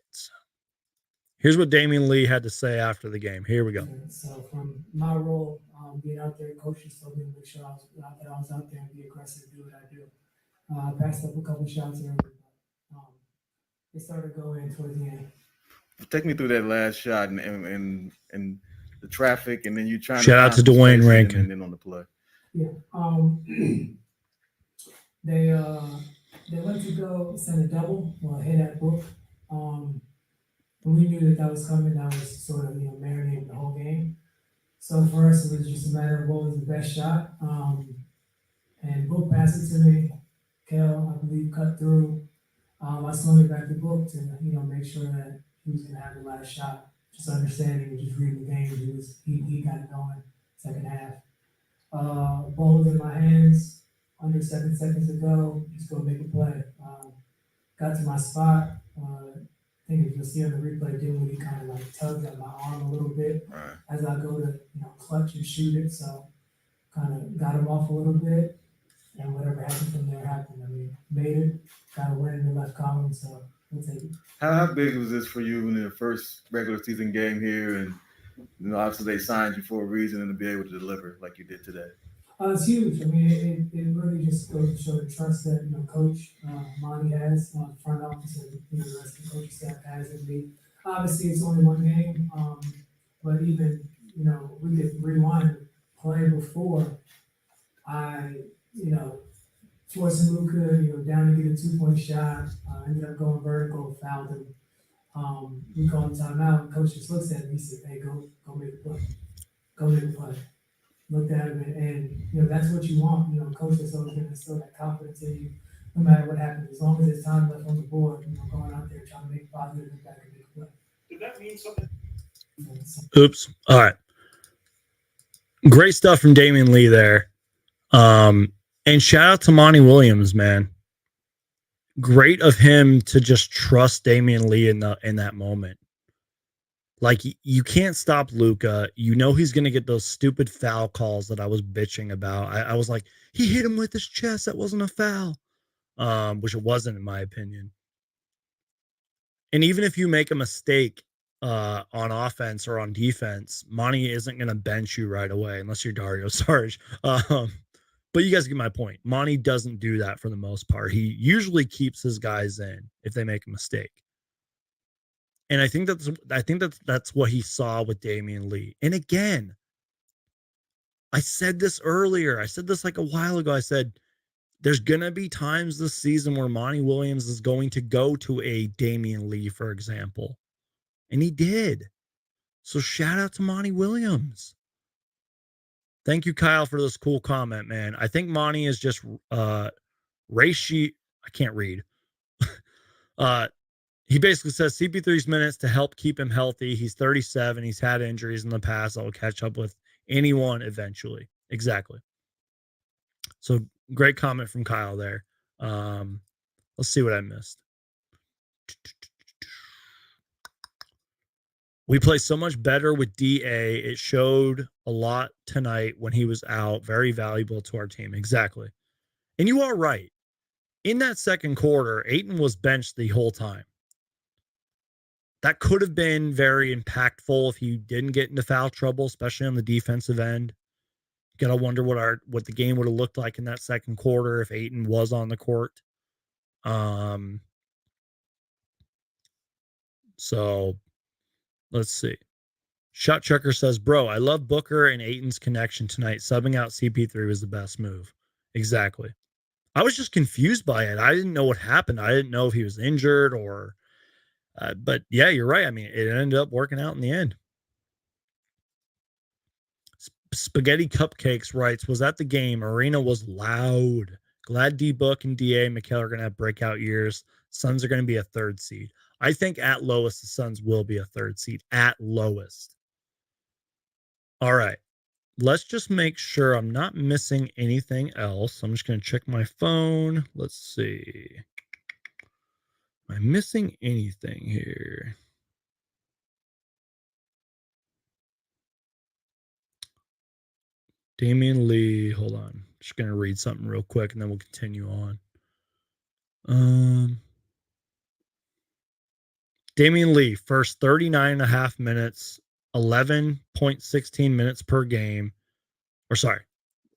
Here's what Damian Lee had to say after the game. Here we go. So from my role, being out there, coaches told me to make sure I was out there and be aggressive, do what I do. I passed up a couple shots early, but it started going towards the end. Take me through that last shot and the traffic, and then you trying shout out to Dwayne Rankin and then on the play. Yeah. They went to go send a double or hit at Book. We knew that was coming. That was sort of marinating the whole game. So for us, it was just a matter of what was the best shot. And Book passed it to me. Kel, I believe, cut through. I swung it back to Book to make sure that he was going to have the last shot. Just understanding and just reading the game. He got it going second half. Ball was in my hands. Under 7 seconds to go. Just go make a play. Got to my spot. I think if you'll see on the replay, Dinwiddie kind of tugged at my arm a little bit as I go to clutch and shoot it. So kind of got him off a little bit, and whatever happened from there happened. I mean, made it, got a win in the left column, so we'll take it. How big was this for you in the first regular season game here? And obviously they signed you for a reason, and to be able to deliver like you did today. It's huge. I mean, it really just goes to show the trust that Coach Monty has, front office, and the rest of the coaching staff has in me. Obviously, it's only one game, but even we could rewind play before I forcing Luka, down to get a 2-point shot. Ended up going vertical, fouled him. We called timeout, and coach just looks at me. He said, "Hey, go make a play. Go make a play." Looked at him, and that's what you want. Coach is always going to instill that confidence in you, no matter what happens. As long as there's time left on the board, going out there trying to make a positive impact and make a play. Did that mean something? Oops. All right. Great stuff from Damian Lee there. And shout out to Monty Williams, man. Great of him to just trust Damian Lee in that moment. Like, you can't stop Luka. He's going to get those stupid foul calls that I was bitching about. I was like, he hit him with his chest. That wasn't a foul. Which it wasn't, in my opinion. And even if you make a mistake on offense or on defense, Monty isn't going to bench you right away unless you're Dario Saric. But you guys get my point. Monty doesn't do that for the most part. He usually keeps his guys in if they make a mistake. And I think that's what he saw with Damian Lee. And again, I said this earlier. I said this like a while ago. I said, there's going to be times this season where Monty Williams is going to go to a Damian Lee, for example. And he did. So shout out to Monty Williams. Thank you, Kyle, for this cool comment, man. I think Monty is just Reishi. I can't read. He basically says CP3's minutes to help keep him healthy. He's 37. He's had injuries in the past that will catch up with anyone eventually. Exactly. So great comment from Kyle there. Let's see what I missed. We play so much better with DA. It showed a lot tonight when he was out. Very valuable to our team. Exactly. And you are right. In that second quarter, Ayton was benched the whole time. That could have been very impactful if he didn't get into foul trouble, especially on the defensive end. You got to wonder what the game would have looked like in that second quarter if Ayton was on the court. So let's see. Shot Checker says, bro, I love Booker and Ayton's connection tonight. Subbing out CP3 was the best move. Exactly. I was just confused by it. I didn't know what happened. I didn't know if he was injured or... but yeah, you're right. I mean, it ended up working out in the end. Spaghetti Cupcakes writes, was at the game. Arena was loud. Glad D-Book and DA McHale are going to have breakout years. Suns are going to be a third seed. I think at lowest, the Suns will be a third seed. At lowest. All right. Let's just make sure I'm not missing anything else. I'm just going to check my phone. Let's see. Am I missing anything here? Damian Lee. Hold on. Just going to read something real quick and then we'll continue on. Damian Lee, first 39.5 minutes, 11.16 minutes per game. Or sorry.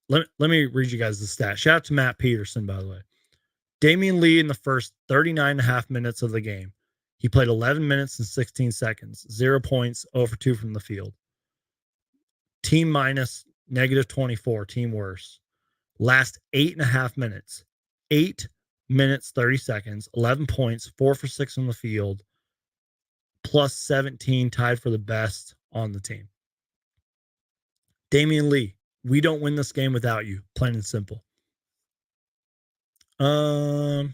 Let me read you guys the stat. Shout out to Matt Peterson, by the way. Damian Lee in the first 39.5 minutes of the game. He played 11 minutes and 16 seconds. 0 points, 0 for 2 from the field. Team minus, -24. Team worse. Last 8.5 minutes. 8 minutes, 30 seconds. 11 points, 4 for 6 on the field. Plus 17, tied for the best on the team. Damian Lee, we don't win this game without you. Plain and simple. I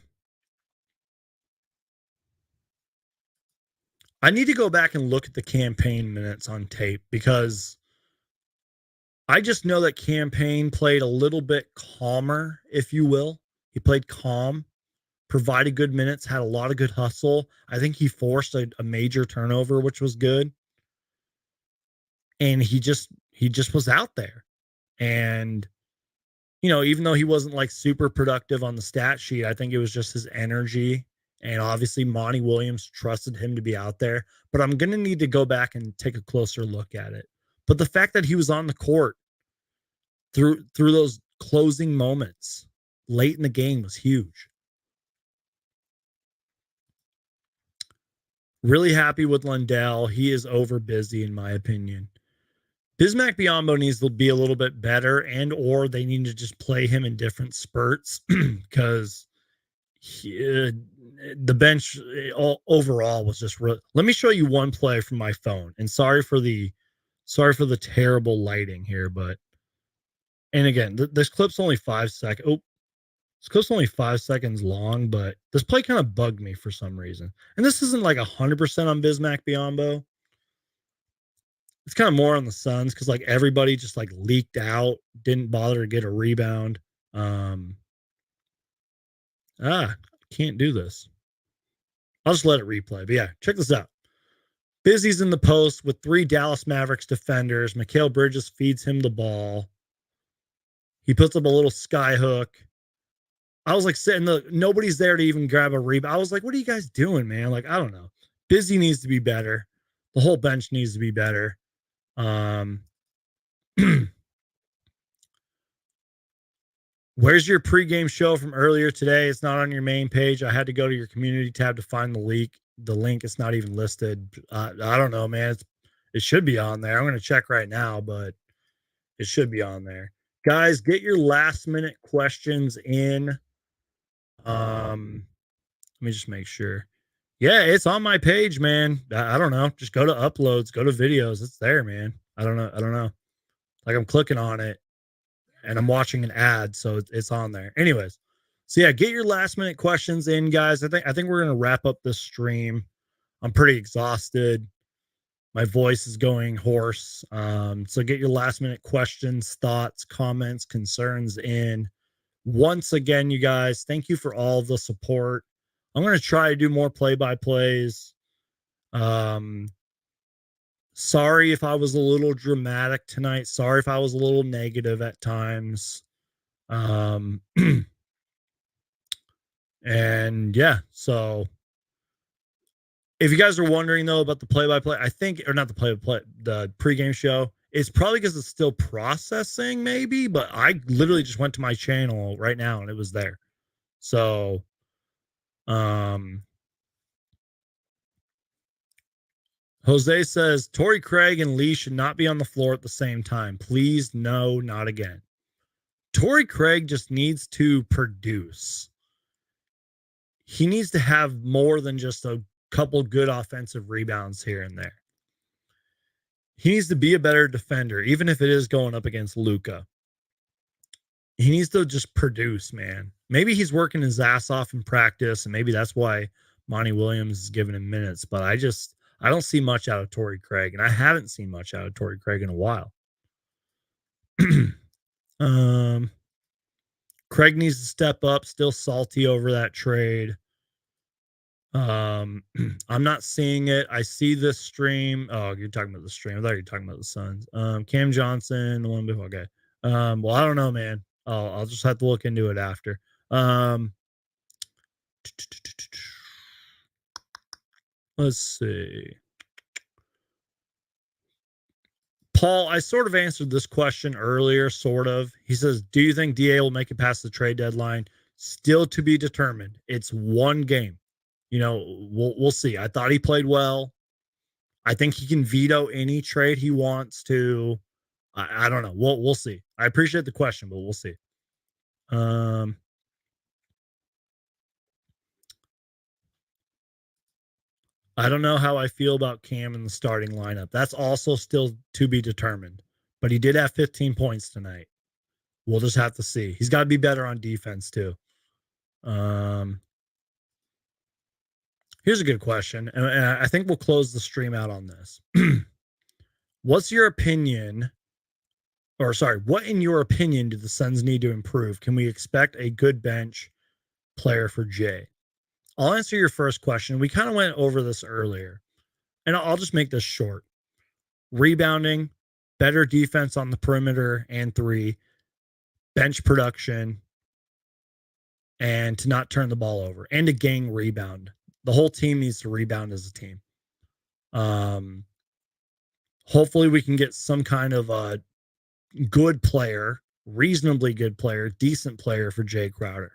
need to go back and look at the campaign minutes on tape because I just know that campaign played a little bit calmer, if you will. He played calm, provided good minutes, had a lot of good hustle. I think he forced a major turnover, which was good. And he just was out there. And, even though he wasn't like super productive on the stat sheet, I think it was just his energy. And obviously Monty Williams trusted him to be out there. But I'm going to need to go back and take a closer look at it. But the fact that he was on the court through those closing moments late in the game was huge. Really happy with Lundell. He is over busy, in my opinion. Bismack Biyombo needs to be a little bit better, and or they need to just play him in different spurts because the bench overall was just let me show you one play from my phone, and sorry for the terrible lighting here, but and again, this clip's only 5 seconds. Oh, this clip's only 5 seconds long, but this play kind of bugged me for some reason. And this isn't like 100% on Bismack Biyombo. It's kind of more on the Suns because like everybody just like leaked out, didn't bother to get a rebound. Can't do this. I'll just let it replay. But yeah, check this out. Busy's in the post with 3 Dallas Mavericks defenders. Mikal Bridges feeds him the ball. He puts up a little sky hook. I was like nobody's there to even grab a rebound. I was like, what are you guys doing, man? Like, I don't know. Busy needs to be better. The whole bench needs to be better. Where's your pregame show from earlier today? It's not on your main page. I had to go to your community tab to find the link. It's not even listed. I don't know, man. It should be on there. I'm going to check right now, but it should be on there. Guys, get your last minute questions in. Let me just make sure. Yeah, it's on my page, man. I don't know. Just go to uploads, go to videos. It's there, man. I don't know. Like I'm clicking on it and I'm watching an ad, so it's on there. Anyways, so yeah, get your last minute questions in, guys. I think we're gonna wrap up this stream. I'm pretty exhausted. My voice is going hoarse. So get your last minute questions, thoughts, comments, concerns in. Once again, you guys, thank you for all the support. I'm going to try to do more play-by-plays. Sorry if I was a little dramatic tonight. Sorry if I was a little negative at times. And yeah, so if you guys are wondering though about the play-by-play, I think, or not the play-by-play, the pregame show, it's probably because it's still processing maybe, but I literally just went to my channel right now and it was there. So, Jose says, Torrey Craig and Lee should not be on the floor at the same time. Please, no, not again. Torrey Craig just needs to produce. He needs to have more than just a couple good offensive rebounds here and there. He needs to be a better defender, even if it is going up against Luka. He needs to just produce, man. Maybe he's working his ass off in practice, and maybe that's why Monty Williams is giving him minutes. But I don't see much out of Torrey Craig, and I haven't seen much out of Torrey Craig in a while. Craig needs to step up. Still salty over that trade. I'm not seeing it. I see this stream. Oh, you're talking about the stream. I thought you were talking about the Suns. Cam Johnson, the one before. Okay. Well, I don't know, man. I'll just have to look into it after. Let's see. Paul, I sort of answered this question earlier, sort of. He says, do you think DA will make it past the trade deadline? Still to be determined. It's one game. You know, we'll see. I thought he played well. I think he can veto any trade he wants to. I don't know. We'll see. I appreciate the question, but we'll see. I don't know how I feel about Cam in the starting lineup. That's also still to be determined. But he did have 15 points tonight. We'll just have to see. He's got to be better on defense too. Here's a good question, and I think we'll close the stream out on this. What's your opinion? Or sorry, what in your opinion do the Suns need to improve? Can we expect a good bench player for Jay? I'll answer your first question. We kind of went over this earlier, and I'll just make this short. Rebounding, better defense on the perimeter and 3, bench production, and to not turn the ball over, and to gang rebound. The whole team needs to rebound as a team. Hopefully we can get some kind of a good player, reasonably good player, decent player for Jay Crowder.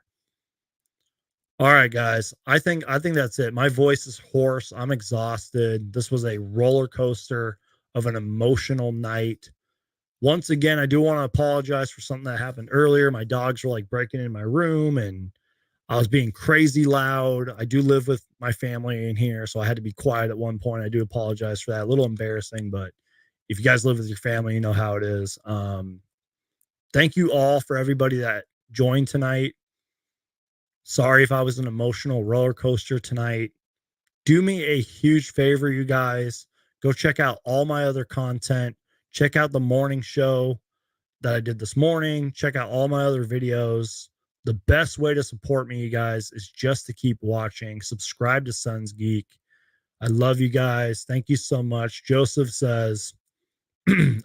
All right, guys. I think that's it. My voice is hoarse. I'm exhausted. This was a roller coaster of an emotional night. once again, I do want to apologize for something that happened earlier. My dogs were like breaking in my room and I was being crazy loud. I do live with my family in here, so I had to be quiet at one point. I do apologize for that. A little embarrassing, but if you guys live with your family, you know how it is. Thank you all for everybody that joined tonight. Sorry if I was an emotional roller coaster tonight. Do me a huge favor, you guys. Go check out all my other content. Check out the morning show that I did this morning. Check out all my other videos. The best way to support me, you guys, is just to keep watching. Subscribe to Suns Geek. I love you guys. Thank you so much. Joseph says, good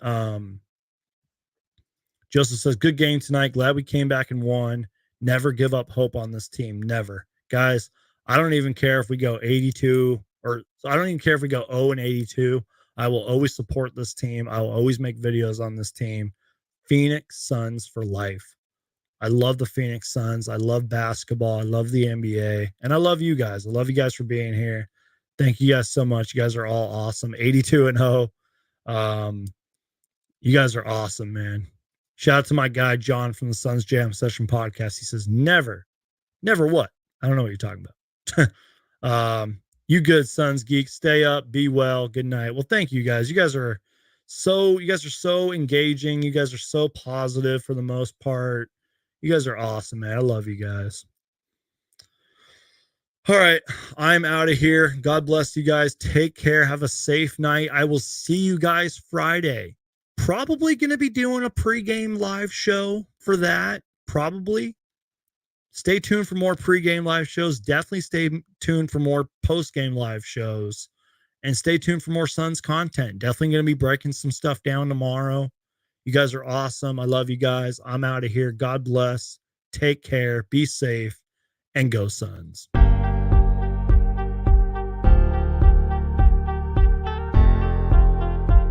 game tonight. Glad we came back and won. Never give up hope on this team. Never. Guys, I don't even care if we go 82 or I don't even care if we go 0-82. I will always support this team. I will always make videos on this team. Phoenix Suns for life. I love the Phoenix Suns. I love basketball. I love the NBA. And I love you guys. I love you guys for being here. Thank you guys so much. You guys are all awesome. 82-0. You guys are awesome, man. Shout out to my guy, John, from the Suns Jam Session podcast. He says, never what? I don't know what you're talking about. You good, Suns Geek. Stay up. Be well. Good night. Well, thank you guys. You guys are so engaging. You guys are so positive for the most part. You guys are awesome, man. I love you guys. All right. I'm out of here. God bless you guys. Take care. Have a safe night. I will see you guys Friday. Probably going to be doing a pregame live show for that. Probably. Stay tuned for more pregame live shows. Definitely stay tuned for more postgame live shows. And stay tuned for more Suns content. Definitely going to be breaking some stuff down tomorrow. You guys are awesome. I love you guys. I'm out of here. God bless. Take care. Be safe. And go Suns.